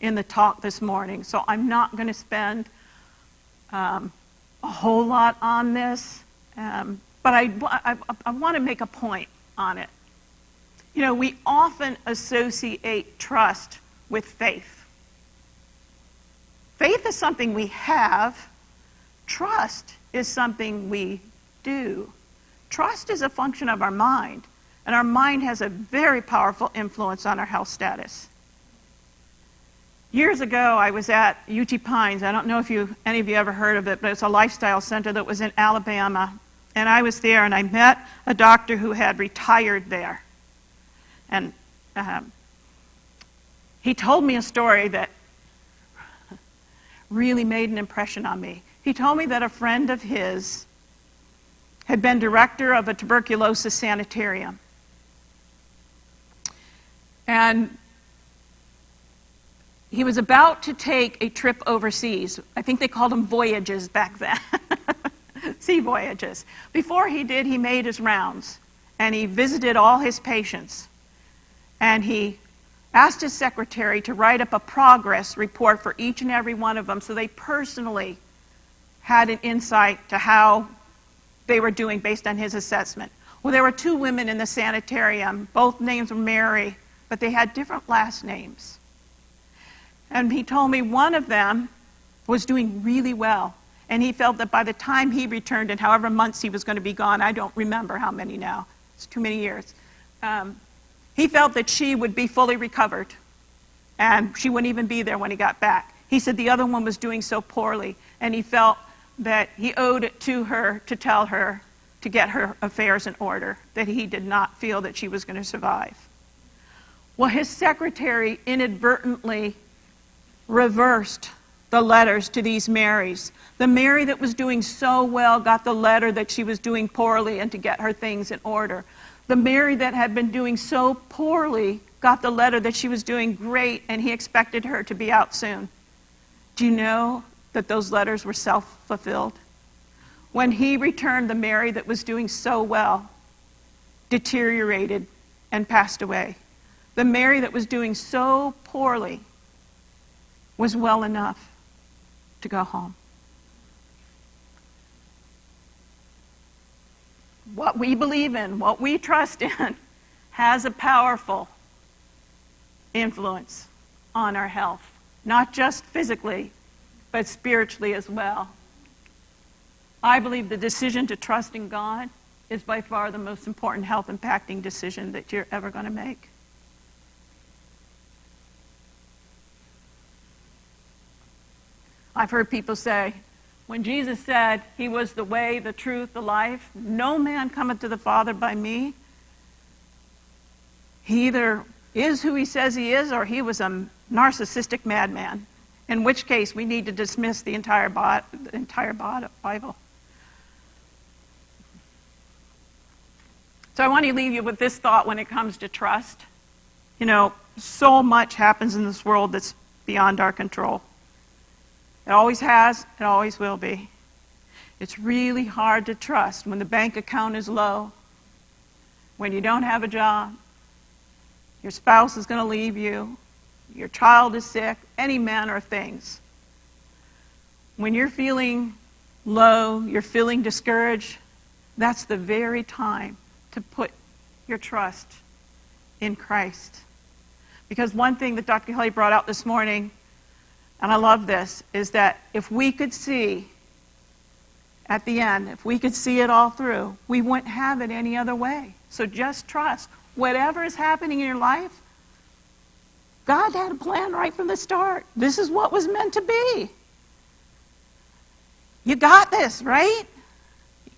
in the talk this morning, so I'm not going to spend a whole lot on this. But I want to make a point on it. You know, we often associate trust with faith. Faith is something we have. Trust is something we do. Trust is a function of our mind, and our mind has a very powerful influence on our health status. Years ago, I was at UT Pines. I don't know if any of you ever heard of it, but it's a lifestyle center that was in Alabama. And I was there, and I met a doctor who had retired there. And he told me a story that really made an impression on me. He told me that a friend of his had been director of a tuberculosis sanitarium. And he was about to take a trip overseas. I think they called them voyages back then. Sea voyages. Before he did, he made his rounds, and he visited all his patients. And he asked his secretary to write up a progress report for each and every one of them so they personally had an insight to how they were doing based on his assessment. Well, there were 2 women in the sanitarium. Both names were Mary, but they had different last names. And he told me one of them was doing really well. And he felt that by the time he returned, and however months he was going to be gone, I don't remember how many now, it's too many years, he felt that she would be fully recovered, and she wouldn't even be there when he got back. He said the other one was doing so poorly, and he felt that he owed it to her to tell her to get her affairs in order, that he did not feel that she was going to survive. Well, his secretary inadvertently reversed the letters to these Marys. The Mary that was doing so well got the letter that she was doing poorly and to get her things in order. The Mary that had been doing so poorly got the letter that she was doing great and he expected her to be out soon. Do you know that those letters were self-fulfilled? When he returned, the Mary that was doing so well deteriorated and passed away. The Mary that was doing so poorly was well enough to go home. What we believe in, what we trust in, has a powerful influence on our health, not just physically, but spiritually as well. I believe the decision to trust in God is by far the most important health impacting decision that you're ever going to make. I've heard people say, when Jesus said he was the way, the truth, the life, no man cometh to the Father by me, he either is who he says he is or he was a narcissistic madman, in which case we need to dismiss the entire Bible. So I want to leave you with this thought when it comes to trust. You know, so much happens in this world that's beyond our control. It always has, it always will be. It's really hard to trust when the bank account is low, when you don't have a job, your spouse is going to leave you, your child is sick, any manner of things. When you're feeling low, you're feeling discouraged, that's the very time to put your trust in Christ. Because one thing that Dr. Kelly brought out this morning, and I love this, is that if we could see at the end, if we could see it all through, we wouldn't have it any other way. So just trust. Whatever is happening in your life, God had a plan right from the start. This is what was meant to be. You got this, right?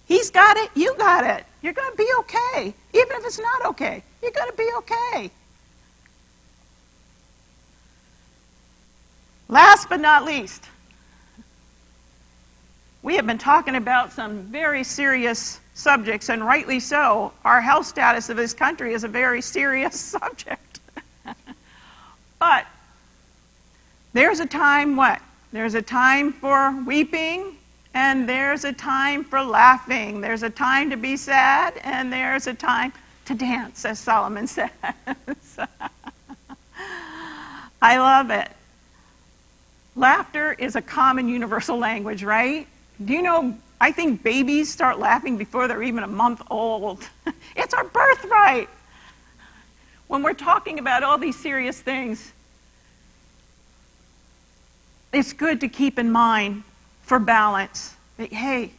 He's got it, you got it. You're going to be okay. Even if it's not okay, you're going to be okay. Last but not least, we have been talking about some very serious subjects, and rightly so. Our health status of this country is a very serious subject. But there's a time what? There's a time for weeping, and there's a time for laughing. There's a time to be sad, and there's a time to dance, as Solomon says. I love it. Laughter is a common universal language, right? Do you know, I think babies start laughing before they're even a month old. It's our birthright. When we're talking about all these serious things, it's good to keep in mind for balance that, hey,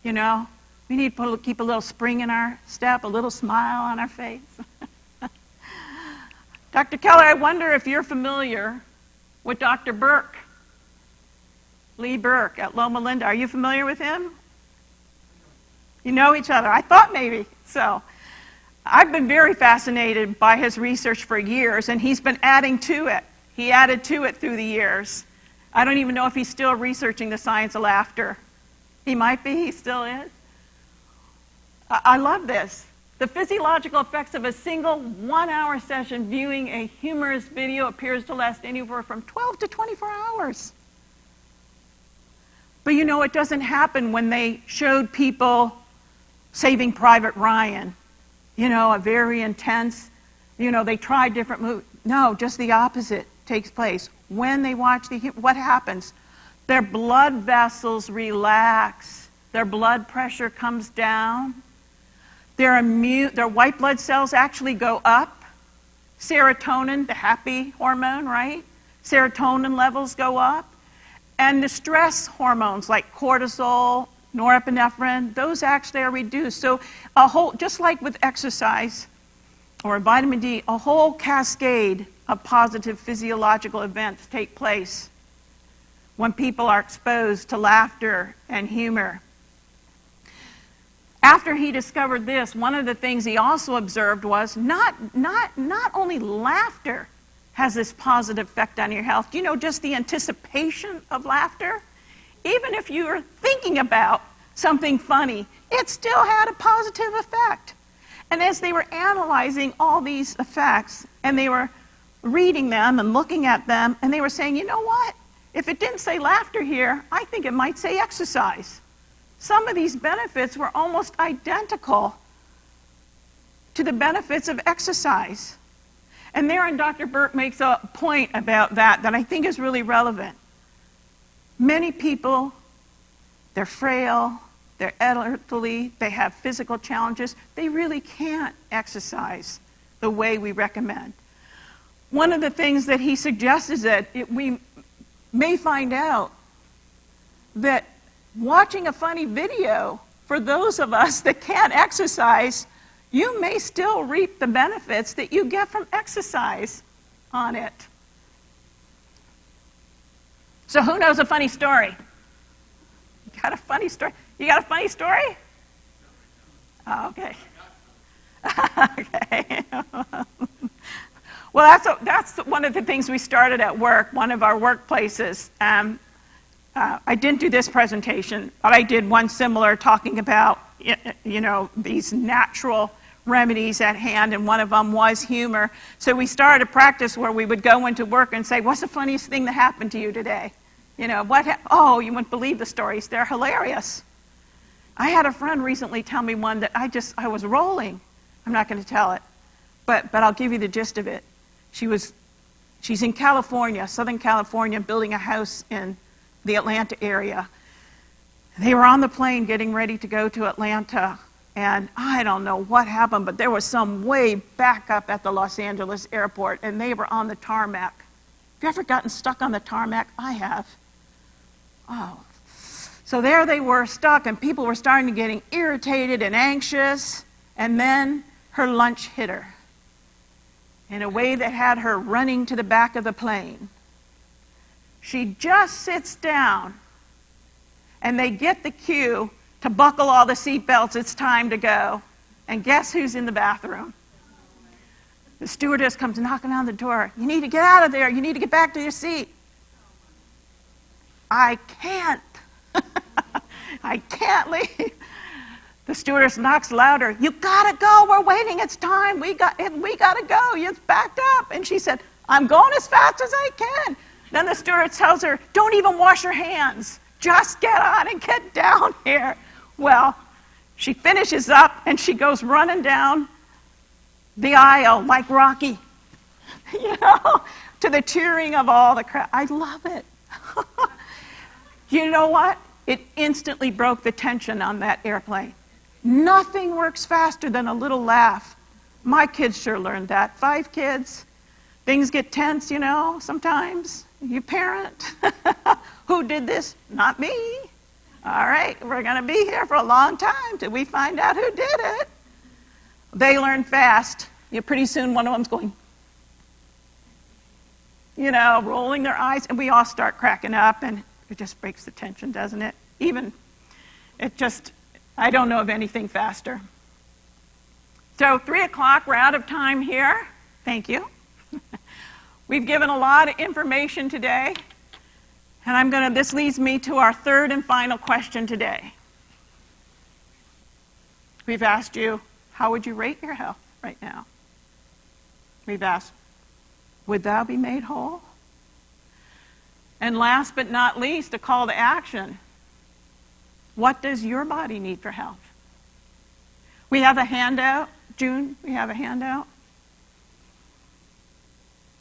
you know, we need to keep a little spring in our step, a little smile on our face. Dr. Keller, I wonder if you're familiar with Dr. Burke, Lee Burke at Loma Linda. Are you familiar with him? You know each other. I thought maybe so. I've been very fascinated by his research for years, and he's been adding to it. He added to it through the years. I don't even know if he's still researching the science of laughter. He might be. He still is. I love this. The physiological effects of a single 1-hour session viewing a humorous video appears to last anywhere from 12 to 24 hours. But you know, it doesn't happen when they showed people Saving Private Ryan. You know, a very intense, you know, they tried different movies. No, just the opposite takes place. When they watch what happens? Their blood vessels relax. Their blood pressure comes down. Their white blood cells actually go up. Serotonin, the happy hormone, right? Serotonin levels go up. And the stress hormones like cortisol, norepinephrine, those actually are reduced. So just like with exercise or vitamin D, a whole cascade of positive physiological events take place when people are exposed to laughter and humor. After he discovered this, one of the things he also observed was not only laughter has this positive effect on your health. Do you know just the anticipation of laughter? Even if you were thinking about something funny, it still had a positive effect. And as they were analyzing all these effects, and they were reading them and looking at them, and they were saying, you know what? If it didn't say laughter here, I think it might say exercise. Some of these benefits were almost identical to the benefits of exercise. And therein Dr. Burke makes a point about that I think is really relevant. Many people, they're frail, they're elderly, they have physical challenges, they really can't exercise the way we recommend. One of the things that he suggests is that we may find out that watching a funny video, for those of us that can't exercise, you may still reap the benefits that you get from exercise on it. So who knows a funny story? You got a funny story? You got a funny story? Oh, okay. Okay. Well, that's one of the things we started at work, one of our workplaces. I didn't do this presentation, but I did one similar talking about, these natural remedies at hand, and one of them was humor. So we started a practice where we would go into work and say, what's the funniest thing that happened to you today? Oh, you wouldn't believe the stories. They're hilarious. I had a friend recently tell me one that I was rolling. I'm not going to tell it, but I'll give you the gist of it. She's in California, Southern California, building a house in the Atlanta area. They were on the plane getting ready to go to Atlanta, and I don't know what happened, but there was some way back up at the Los Angeles airport, and they were on the tarmac. Have you ever gotten stuck on the tarmac? I have. Oh. So there they were stuck, and people were starting to get irritated and anxious, and then her lunch hit her in a way that had her running to the back of the plane. She just sits down, and they get the cue to buckle all the seatbelts. It's time to go. And guess who's in the bathroom? The stewardess comes knocking on the door. You need to get out of there. You need to get back to your seat. I can't. I can't leave. The stewardess knocks louder. You gotta go. We're waiting. It's time. We gotta go. It's backed up. And she said, I'm going as fast as I can. Then the stewardess tells her, don't even wash your hands. Just get on and get down here. Well, she finishes up and she goes running down the aisle like Rocky, to the cheering of all the crowd. I love it. You know what? It instantly broke the tension on that airplane. Nothing works faster than a little laugh. My kids sure learned that. 5 kids. Things get tense, sometimes. You parent. Who did this? Not me. All right, we're going to be here for a long time till we find out who did it. They learn fast. Pretty soon one of them's going, rolling their eyes, and we all start cracking up, and it just breaks the tension, doesn't it? I don't know of anything faster. So 3 o'clock, we're out of time here. Thank you. We've given a lot of information today, and this leads me to our third and final question today. We've asked you, how would you rate your health right now? We've asked, would thou be made whole? And last but not least, a call to action. What does your body need for health? We have a handout. June, we have a handout.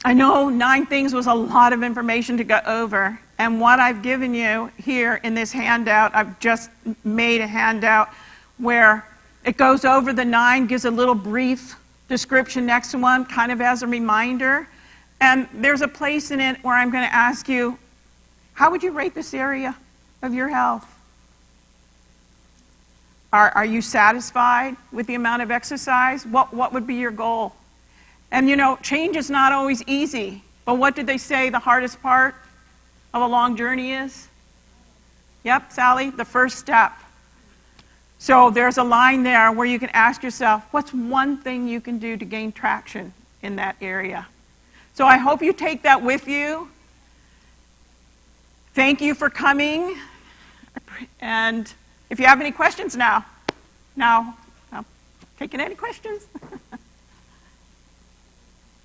I know 9 things was a lot of information to go over, and what I've given you here in this handout, I've just made a handout where it goes over the 9, gives a little brief description next to one, kind of as a reminder. And there's a place in it where I'm going to ask you, how would you rate this area of your health? Are you satisfied with the amount of exercise? What would be your goal? And change is not always easy, but what did they say the hardest part of a long journey is? Yep, Sally, the first step. So there's a line there where you can ask yourself, what's one thing you can do to gain traction in that area? So I hope you take that with you. Thank you for coming. And if you have any questions now, I'm taking any questions?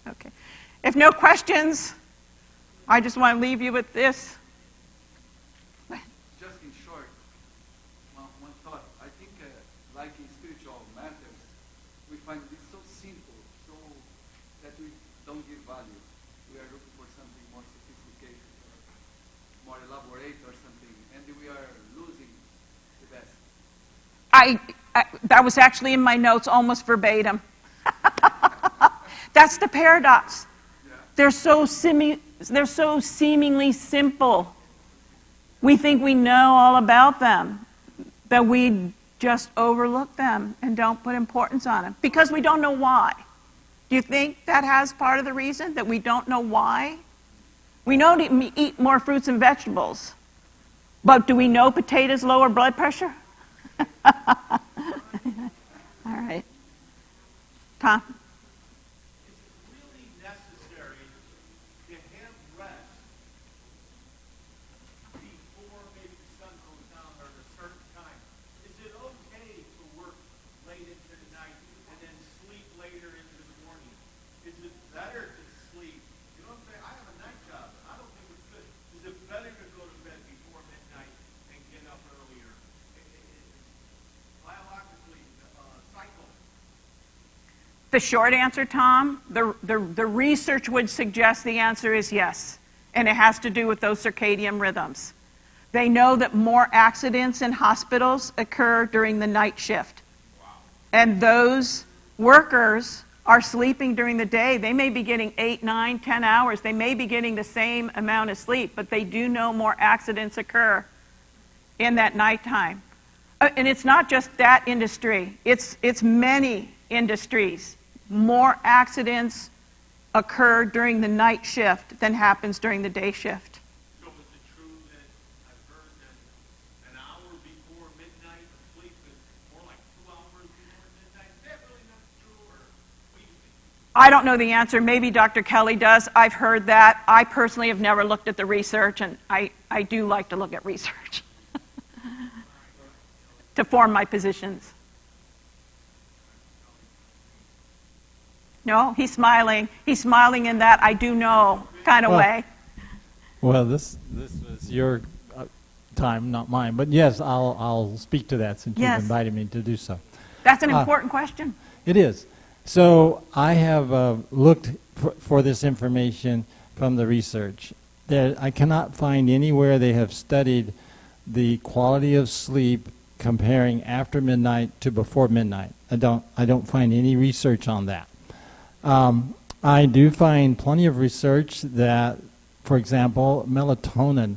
Okay. If no questions, I just want to leave you with this. Just in short, one thought. I think, like in spiritual matters, we find this so simple, so that we don't give value. We are looking for something more sophisticated, or more elaborate, or something, and we are losing the best. That was actually in my notes, almost verbatim. That's the paradox. Yeah. They're so seemingly simple. We think we know all about them, that we just overlook them and don't put importance on them because we don't know why. Do you think that has part of the reason, that we don't know why? We know to eat more fruits and vegetables, but do we know potatoes lower blood pressure? All right. Tom? Is it really necessary The short answer, Tom, the research would suggest the answer is yes, and it has to do with those circadian rhythms. They know that more accidents in hospitals occur during the night shift. Wow. And those workers are sleeping during the day. They may be getting 8, 9, 10 hours. They may be getting the same amount of sleep, but they do know more accidents occur in that nighttime. And it's not just that industry. It's many industries. More accidents occur during the night shift than happens during the day shift. So is it true that I've heard that an hour before midnight of sleep is more like 2 hours before midnight? Is that really not true, or what do you think? I don't know the answer. Maybe Dr. Kelly does. I've heard that. I personally have never looked at the research, and I do like to look at research to form my positions. No, he's smiling. He's smiling in that I do know kind of way. Well, this was your time, not mine. But yes, I'll speak to that since Yes. you've invited me to do so. That's an important question. It is. So I have looked for this information from the research. I cannot find anywhere they have studied the quality of sleep comparing after midnight to before midnight. I don't find any research on that. I do find plenty of research that, for example, melatonin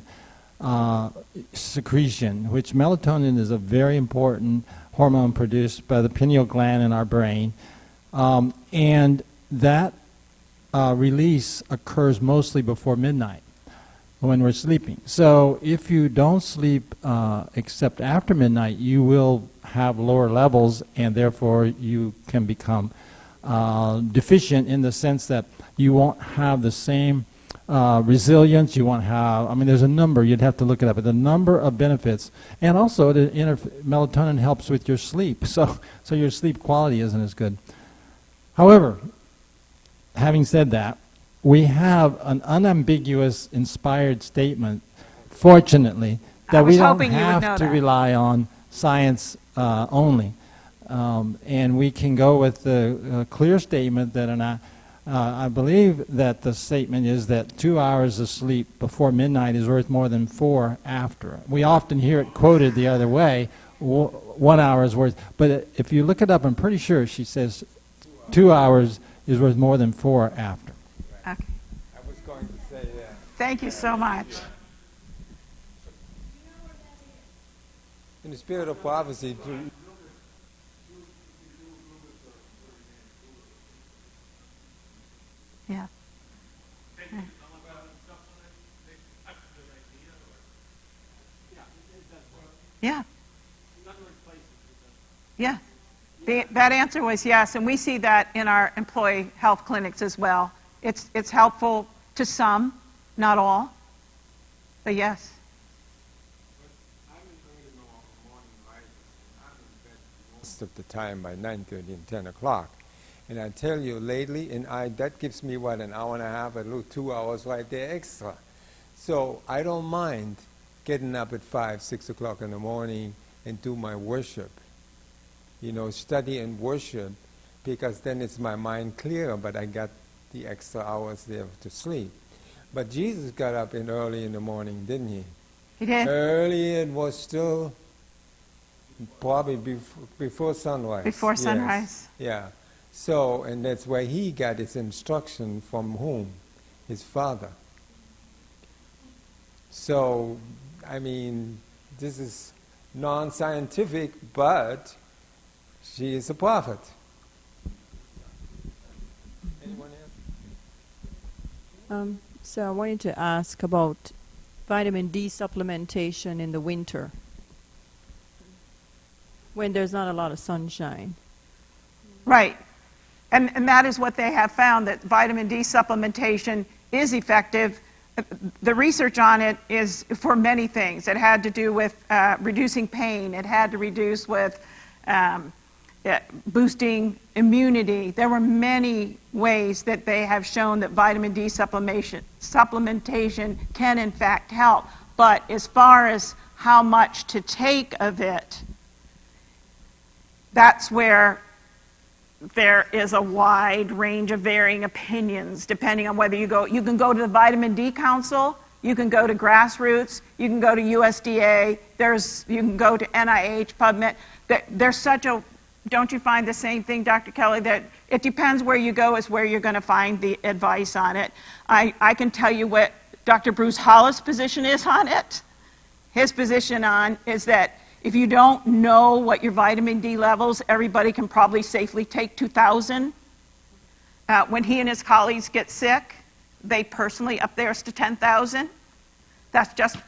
secretion, which melatonin is a very important hormone produced by the pineal gland in our brain, and that release occurs mostly before midnight when we're sleeping. So if you don't sleep except after midnight, you will have lower levels, and therefore you can become deficient in the sense that you won't have the same resilience. You won't have, I mean, there's a number, you'd have to look it up, but the number of benefits. And also, melatonin helps with your sleep, so your sleep quality isn't as good. However, having said that, we have an unambiguous, inspired statement, fortunately, that we don't have to rely on science only. And we can go with the clear statement that, I believe that the statement is that 2 hours of sleep before midnight is worth more than 4 after. We often hear it quoted the other way, 1 hour is worth, but if you look it up, I'm pretty sure she says 2 hours is worth more than 4 after. Okay. I was going to say that. Thank you so much. In the spirit of prophecy, Yeah. Yeah. Yeah. That answer was yes, and we see that in our employee health clinics as well. It's helpful to some, not all, but yes. most of the time by 9:30 and 10 o'clock. And I tell you, lately, that gives me, what, an hour and a half, a little 2 hours right there extra. So I don't mind getting up at 5, 6 o'clock in the morning and do my worship. You know, study and worship, because then it's my mind clear, but I got the extra hours there to sleep. But Jesus got up early in the morning, didn't he? He did. Early, it was still probably before sunrise. Before sunrise. Yes. Yeah. So, and that's where he got his instruction from whom? His father. So, I mean, this is non-scientific, but she is a prophet. Anyone else? So I wanted to ask about vitamin D supplementation in the winter when there's not a lot of sunshine. Right. And that is what they have found, that vitamin D supplementation is effective. The research on it is for many things. It had to do with reducing pain. It had to reduce with boosting immunity. There were many ways that they have shown that vitamin D supplementation can in fact help. But as far as how much to take of it, that's where there is a wide range of varying opinions depending on whether you can go to the Vitamin D Council, you can go to Grassroots, you can go to USDA, you can go to NIH, PubMed. There's such a, don't you find the same thing, Dr. Kelly, that it depends where you go is where you're going to find the advice on it. I can tell you what Dr. Bruce Hollis' position is on it. His position on is that if you don't know what your vitamin D levels, everybody can probably safely take 2,000. When he and his colleagues get sick, they personally up theirs to 10,000.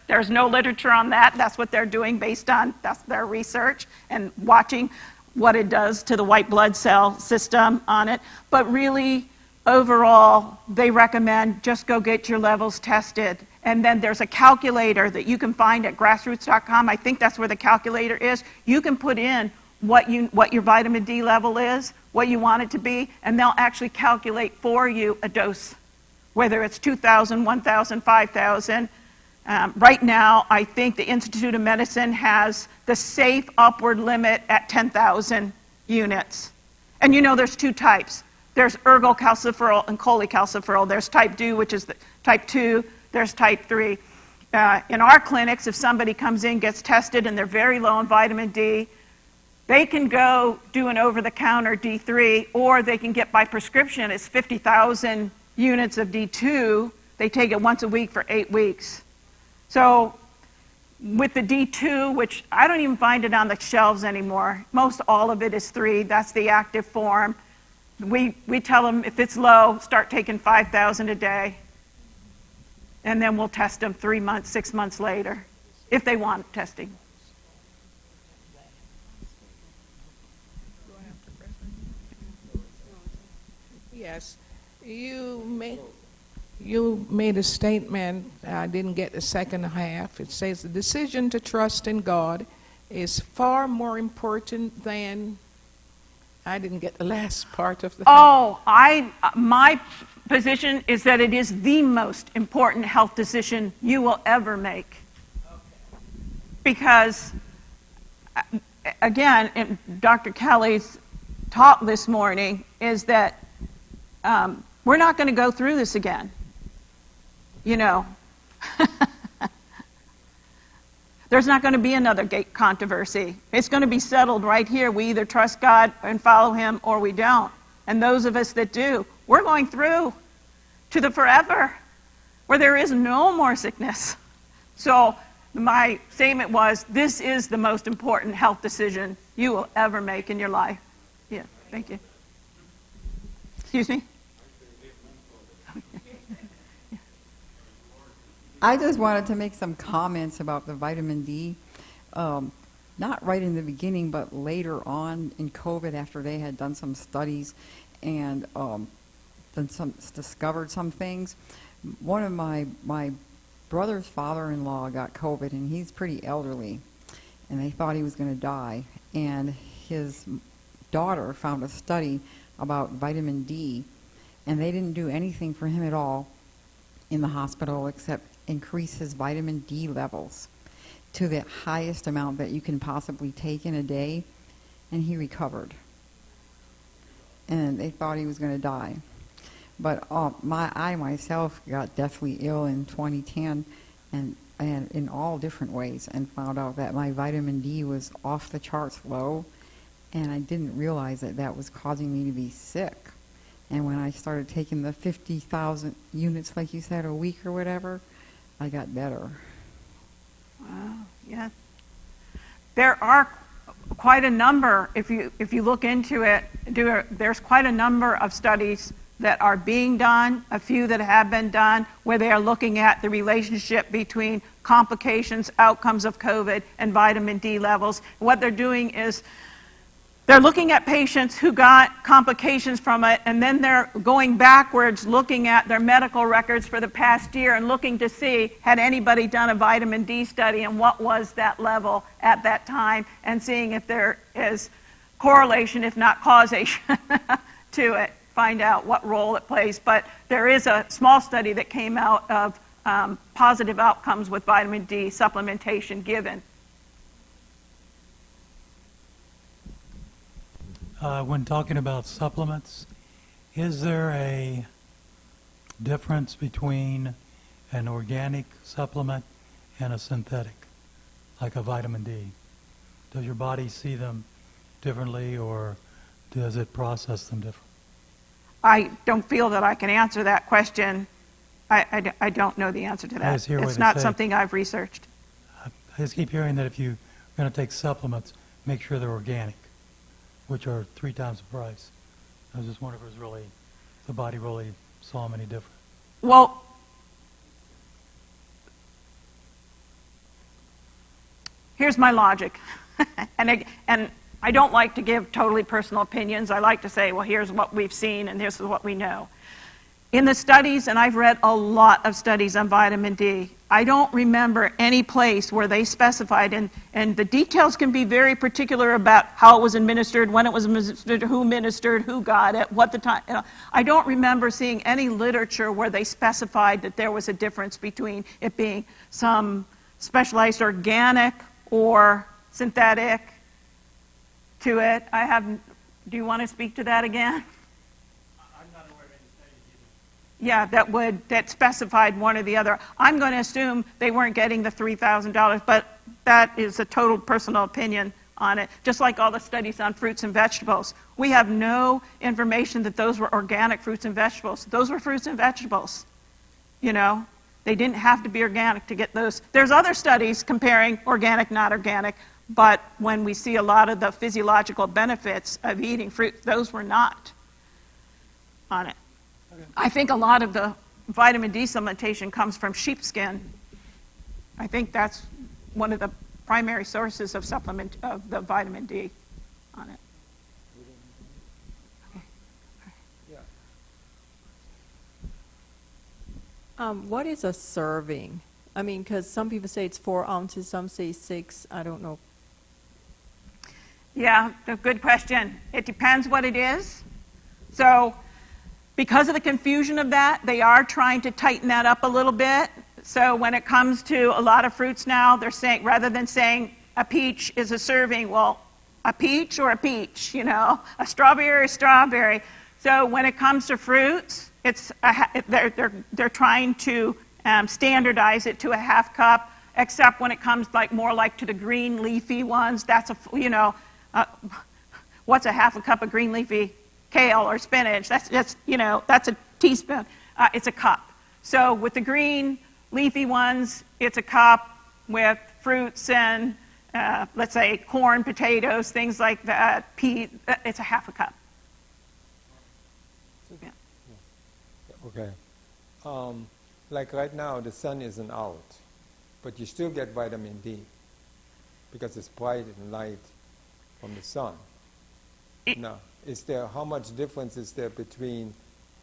There's no literature on that. That's what they're doing based on, that's their research and watching what it does to the white blood cell system on it. But really, overall, they recommend just go get your levels tested. And then there's a calculator that you can find at grassroots.com. I think that's where the calculator is. You can put in what your vitamin D level is, what you want it to be, and they'll actually calculate for you a dose, whether it's 2,000, 1,000, 5,000. Right now, I think the Institute of Medicine has the safe upward limit at 10,000 units. And you know there's two types. There's ergocalciferol and cholecalciferol. There's type 2, which is the type 2. There's type 3. In our clinics, if somebody comes in, gets tested, and they're very low in vitamin D, they can go do an over-the-counter D3, or they can get by prescription. It's 50,000 units of D2. They take it once a week for 8 weeks. So with the D2, which I don't even find it on the shelves anymore, most all of it is 3. That's the active form. We tell them if it's low, start taking 5,000 a day. And then we'll test them 3 months, 6 months later, if they want testing. Yes, you made a statement. I didn't get the second half. It says the decision to trust in God is far more important than. I didn't get the last part of the. Oh, my position is that it is the most important health decision you will ever make. Okay. Because, again, in Dr. Kelly's talk this morning is that we're not going to go through this again. You know, there's not going to be another gate controversy. It's going to be settled right here. We either trust God and follow Him or we don't. And those of us that do, we're going through to the forever where there is no more sickness. So my statement was, this is the most important health decision you will ever make in your life. Yeah, thank you. Excuse me? I just wanted to make some comments about the vitamin D. Not right in the beginning, but later on in COVID, after they had done some studies and discovered some things. One of my brother's father-in-law got COVID, and he's pretty elderly, and they thought he was going to die. And his daughter found a study about vitamin D, and they didn't do anything for him at all in the hospital except increase his vitamin D levels to the highest amount that you can possibly take in a day, and he recovered. And they thought he was going to die. But I myself got deathly ill in 2010 and in all different ways, and found out that my vitamin D was off the charts low, and I didn't realize that that was causing me to be sick. And when I started taking the 50,000 units, like you said, a week or whatever, I got better. Wow, yeah. There are quite a number, if you look into it, there's quite a number of studies that are being done, a few that have been done, where they are looking at the relationship between complications, outcomes of COVID, and vitamin D levels. What they're doing is they're looking at patients who got complications from it, and then they're going backwards, looking at their medical records for the past year and looking to see, had anybody done a vitamin D study and what was that level at that time, and seeing if there is correlation, if not causation, to it. Find out what role it plays. But there is a small study that came out of positive outcomes with vitamin D supplementation given. when talking about supplements, is there a difference between an organic supplement and a synthetic, like a vitamin D? Does your body see them differently, or does it process them differently? I don't feel that I can answer that question. I don't know the answer to that. It's not something I've researched. I just keep hearing that if you're going to take supplements, make sure they're organic, which are 3 times the price. I was just wondering if it was really, the body really saw them any different. Well, here's my logic. and I don't like to give totally personal opinions. I like to say, well, here's what we've seen and this is what we know. In the studies, and I've read a lot of studies on vitamin D, I don't remember any place where they specified, and the details can be very particular about how it was administered, when it was administered, who got it, what the time. I don't remember seeing any literature where they specified that there was a difference between it being some specialized organic or synthetic to it. Do you want to speak to that again? Yeah, that specified one or the other. I'm going to assume they weren't getting the $3,000, but that is a total personal opinion on it. Just like all the studies on fruits and vegetables. We have no information that those were organic fruits and vegetables. Those were fruits and vegetables. You know, they didn't have to be organic to get those. There's other studies comparing organic, not organic, but when we see a lot of the physiological benefits of eating fruit, those were not on it. I think a lot of the vitamin D supplementation comes from sheepskin. I think that's one of the primary sources of supplement of the vitamin D on it. Yeah. What is a serving? I mean, because some people say it's 4 ounces, some say 6. I don't know. Yeah, a good question. It depends what it is. So, because of the confusion of that, they are trying to tighten that up a little bit. So when it comes to a lot of fruits now, they're saying, rather than saying a peach is a serving, well, a peach or a peach, you know, a strawberry or a strawberry. So when it comes to fruits, they're trying to standardize it to a half cup, except when it comes more like to the green leafy ones. That's what's a half a cup of green leafy? Kale or spinach, that's a teaspoon. It's a cup. So with the green leafy ones, it's a cup. With fruits and let's say corn, potatoes, things like that, it's a half a cup. Yeah. Okay. Like right now, the sun isn't out, but you still get vitamin D because it's bright and light from the sun. Now, how much difference is there between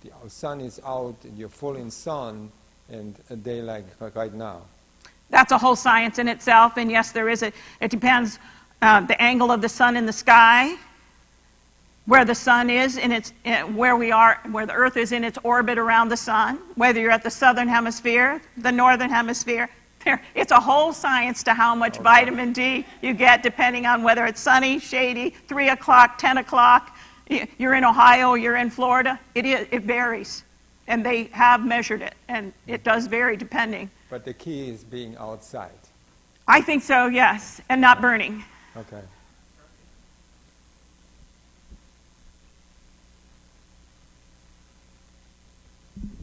the sun is out and you're full in sun and a day like right now? That's a whole science in itself, and yes, there is. It depends the angle of the sun in the sky, where the sun is where the Earth is in its orbit around the sun, whether you're at the southern hemisphere, the northern hemisphere. It's a whole science to how much vitamin D you get, depending on whether it's sunny, shady, 3 o'clock, 10 o'clock. You're in Ohio, you're in Florida. It varies, and they have measured it, and it does vary depending. But the key is being outside. I think so, yes, and not burning. Okay.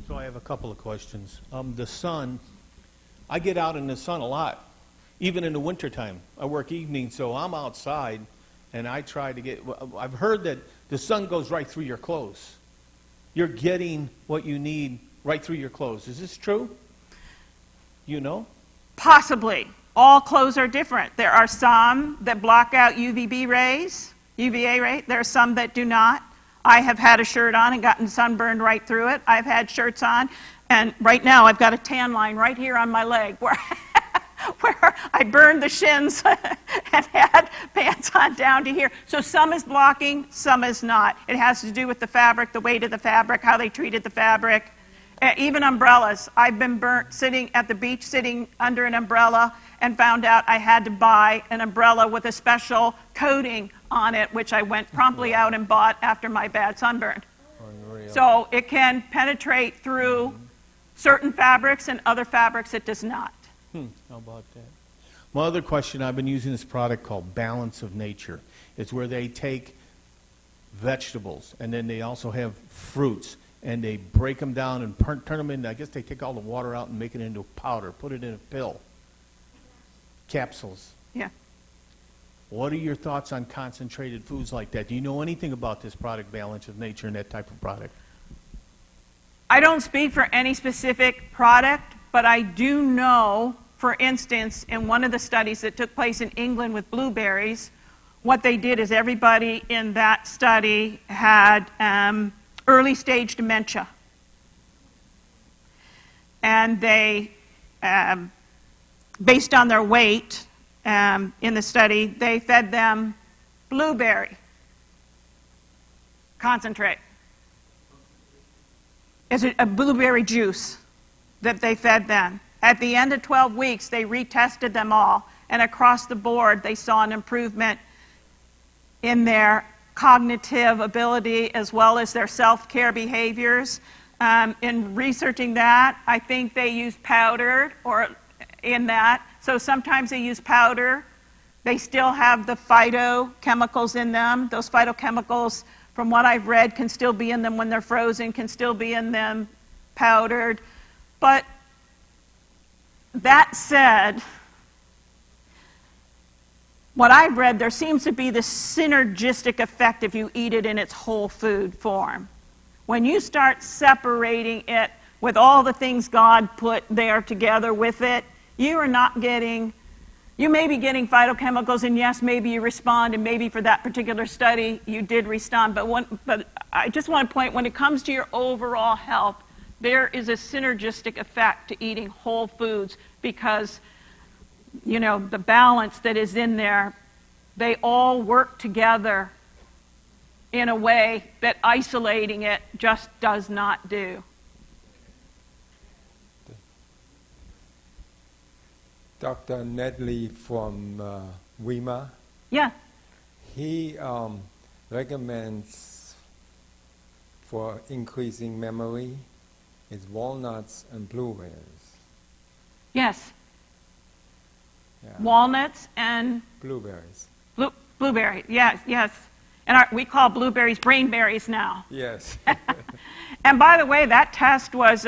So I have a couple of questions. The sun, I get out in the sun a lot, even in the wintertime. I work evenings, so I'm outside, and I try to get, I've heard that the sun goes right through your clothes. You're getting what you need right through your clothes. Is this true? You know? Possibly. All clothes are different. There are some that block out UVA rays. There are some that do not. I have had a shirt on and gotten sunburned right through it. I've had shirts on, and right now I've got a tan line right here on my leg where I burned the shins and had pants on down to here. So some is blocking, some is not. It has to do with the fabric, the weight of the fabric, how they treated the fabric. Even umbrellas. I've been burnt sitting at the beach, sitting under an umbrella, and found out I had to buy an umbrella with a special coating on it, which I went promptly out and bought after my bad sunburn. Unreal. So it can penetrate through certain fabrics, and other fabrics it does not. How about that? My other question, I've been using this product called Balance of Nature. It's where they take vegetables, and then they also have fruits, and they break them down and turn them into, I guess they take all the water out and make it into powder, put it in a pill. Capsules. Yeah. What are your thoughts on concentrated foods like that? Do you know anything about this product, Balance of Nature, and that type of product? I don't speak for any specific product, but I do know, for instance, in one of the studies that took place in England with blueberries, what they did is everybody in that study had early stage dementia. And they, based on their weight in the study, they fed them blueberry concentrate. It's a blueberry juice that they fed them. At the end of 12 weeks, they retested them all, and across the board, they saw an improvement in their cognitive ability as well as their self-care behaviors. In researching that, I think they use powder or in that. So sometimes they use powder. They still have the phytochemicals in them. Those phytochemicals, from what I've read, can still be in them when they're frozen, can still be in them powdered. But that said, what I've read, there seems to be this synergistic effect if you eat it in its whole food form. When you start separating it with all the things God put there together with it, you are not getting, you may be getting phytochemicals, and yes, maybe you respond, and maybe for that particular study you did respond, but I just want to point, when it comes to your overall health, there is a synergistic effect to eating whole foods because, you know, the balance that is in there, they all work together in a way that isolating it just does not do. Dr. Nedley from WEMA, Yeah. he recommends for increasing memory is walnuts and blueberries. Yes. Yeah. Walnuts and Blueberries. blueberry. Yes, yes. And we call blueberries brainberries now. Yes. And by the way, that test was,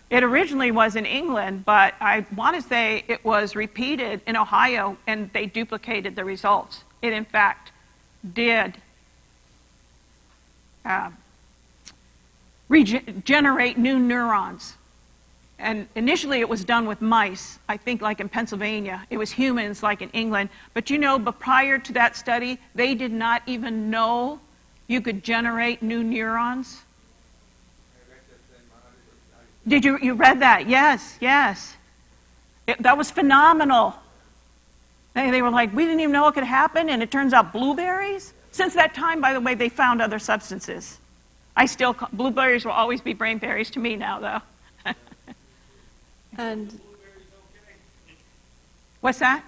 it originally was in England, but I want to say it was repeated in Ohio, and they duplicated the results. It, in fact, did regenerate new neurons. And initially it was done with mice, I think like in Pennsylvania. It was humans like in England. But you know, but prior to that study, they did not even know you could generate new neurons. Did you read that? Yes, yes. That was phenomenal. They were like, we didn't even know it could happen, and it turns out blueberries? Since that time, by the way, they found other substances. Blueberries will always be brainberries to me now, though. And What's that?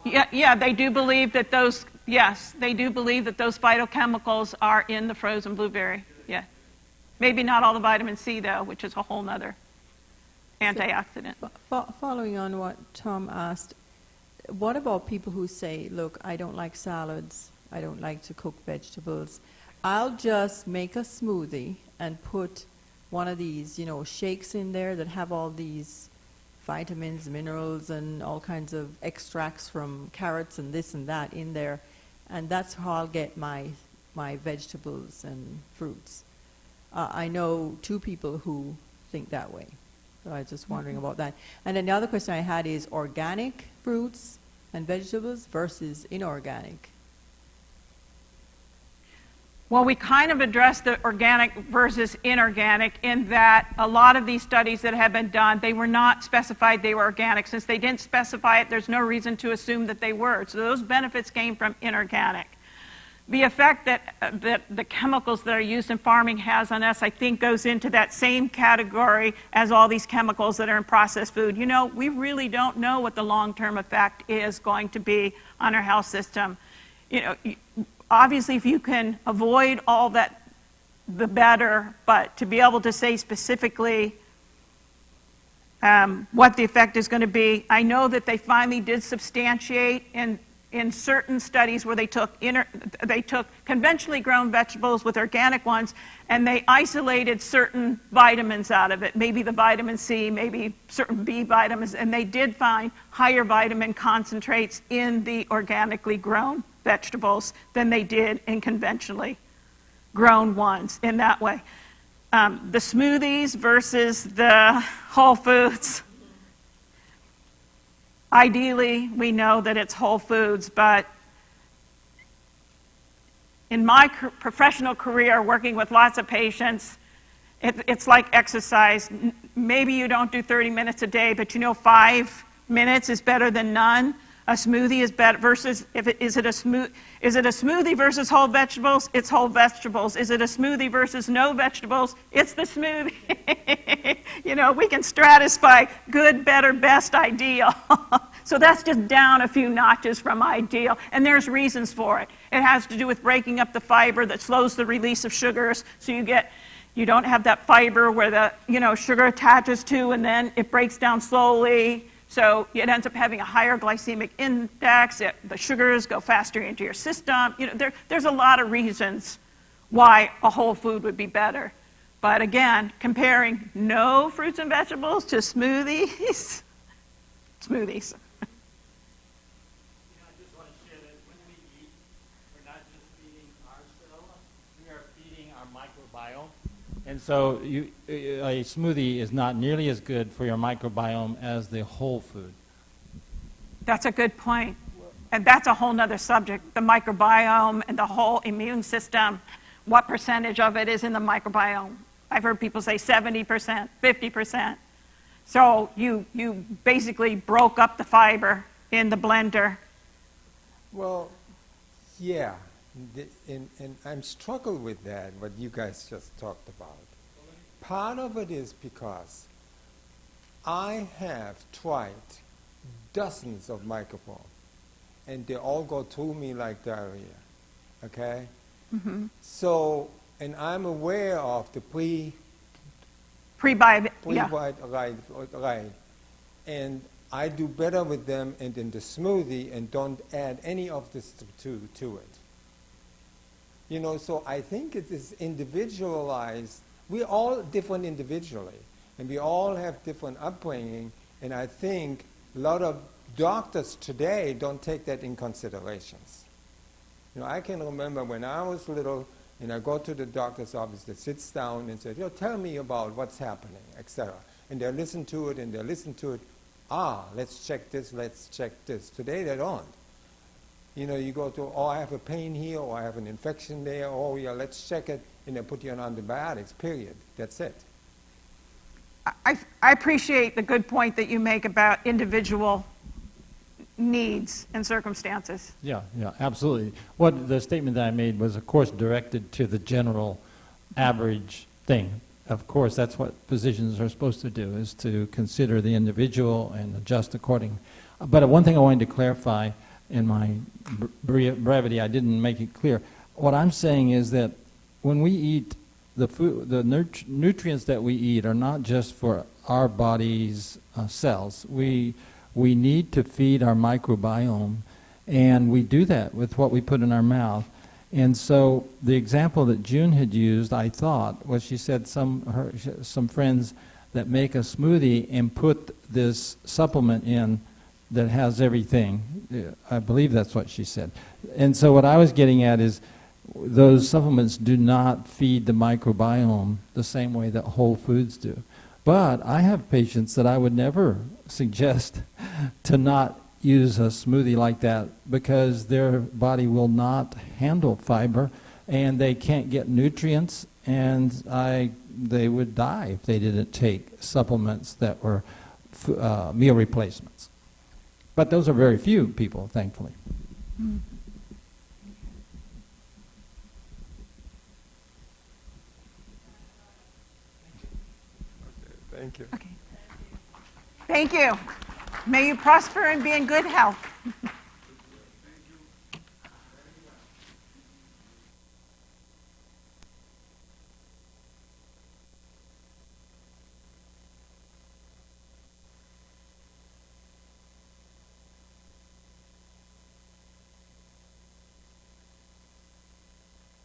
Yeah, they do believe that those, yes, they do believe that those phytochemicals are in the frozen blueberry. Yeah. Maybe not all the vitamin C, though, which is a whole nother antioxidant. Following on what Tom asked, what about people who say, look, I don't like salads, I don't like to cook vegetables, I'll just make a smoothie and put one of these, you know, shakes in there that have all these vitamins, minerals, and all kinds of extracts from carrots and this and that in there, and that's how I'll get my vegetables and fruits. I know two people who think that way, so I was just wondering about that. And then the other question I had is organic fruits and vegetables versus inorganic. Well, we kind of addressed the organic versus inorganic in that a lot of these studies that have been done, they were not specified they were organic. Since they didn't specify it, there's no reason to assume that they were. So those benefits came from inorganic. the effect that the chemicals that are used in farming has on us, I think, goes into that same category as all these chemicals that are in processed food. You know, we really don't know what the long-term effect is going to be on our health system. You know, obviously, if you can avoid all that, the better, but to be able to say specifically what the effect is going to be, I know that they finally did substantiate in certain studies where they took conventionally grown vegetables with organic ones, and they isolated certain vitamins out of it, maybe the vitamin C, maybe certain B vitamins, and they did find higher vitamin concentrates in the organically grown vegetables than they did in conventionally grown ones in that way. The smoothies versus the whole foods. Ideally, we know that it's whole foods, but in my professional career, working with lots of patients, it's like exercise. Maybe you don't do 30 minutes a day, but you know 5 minutes is better than none. A smoothie is better versus, is it a smoothie versus whole vegetables? It's whole vegetables. Is it a smoothie versus no vegetables? It's the smoothie. You know, we can stratify good, better, best, ideal. So that's just down a few notches from ideal, and there's reasons for it. It has to do with breaking up the fiber that slows the release of sugars, so you don't have that fiber where the sugar attaches to and then it breaks down slowly. So it ends up having a higher glycemic index. The sugars go faster into your system. You know, there's a lot of reasons why a whole food would be better. But again, comparing no fruits and vegetables to smoothies. I just want to share that when we eat, we're not just feeding ourselves, we are feeding our microbiome. And so a smoothie is not nearly as good for your microbiome as the whole food. That's a good point. And that's a whole nother subject, the microbiome and the whole immune system. What percentage of it is in the microbiome? I've heard people say 70%, 50%. So you basically broke up the fiber in the blender. Well, yeah. And I'm struggling with that, what you guys just talked about. Part of it is because I have tried dozens of microphones, and they all go through me like diarrhea, okay? Mm-hmm. So, and I'm aware of the Right. And I do better with them and in the smoothie and don't add any of this to it. You know, so I think it is individualized. We're all different individually, and we all have different upbringing, and I think a lot of doctors today don't take that in considerations. You know, I can remember when I was little, and I go to the doctor's office that sits down and says, tell me about what's happening, etc. And they listen to it, and they listen to it. Let's check this, let's check this. Today they don't. You know, you go to, I have a pain here, or I have an infection there, let's check it, and they put you on antibiotics, period. That's it. I appreciate the good point that you make about individual needs and circumstances. Yeah, absolutely. What the statement that I made was, of course, directed to the general average thing. Of course, that's what physicians are supposed to do, is to consider the individual and adjust accordingly. But one thing I wanted to clarify, in my brevity, I didn't make it clear. What I'm saying is that when we eat the food, the nutrients that we eat are not just for our body's cells. We need to feed our microbiome, and we do that with what we put in our mouth. And so the example that June had used, I thought, was she said some friends that make a smoothie and put this supplement in that has everything. I believe that's what she said. And so what I was getting at is those supplements do not feed the microbiome the same way that whole foods do. But I have patients that I would never suggest to not use a smoothie like that because their body will not handle fiber and they can't get nutrients, and they would die if they didn't take supplements that were meal replacements. But those are very few people, thankfully. Thank you. Okay. Thank you. May you prosper and be in good health.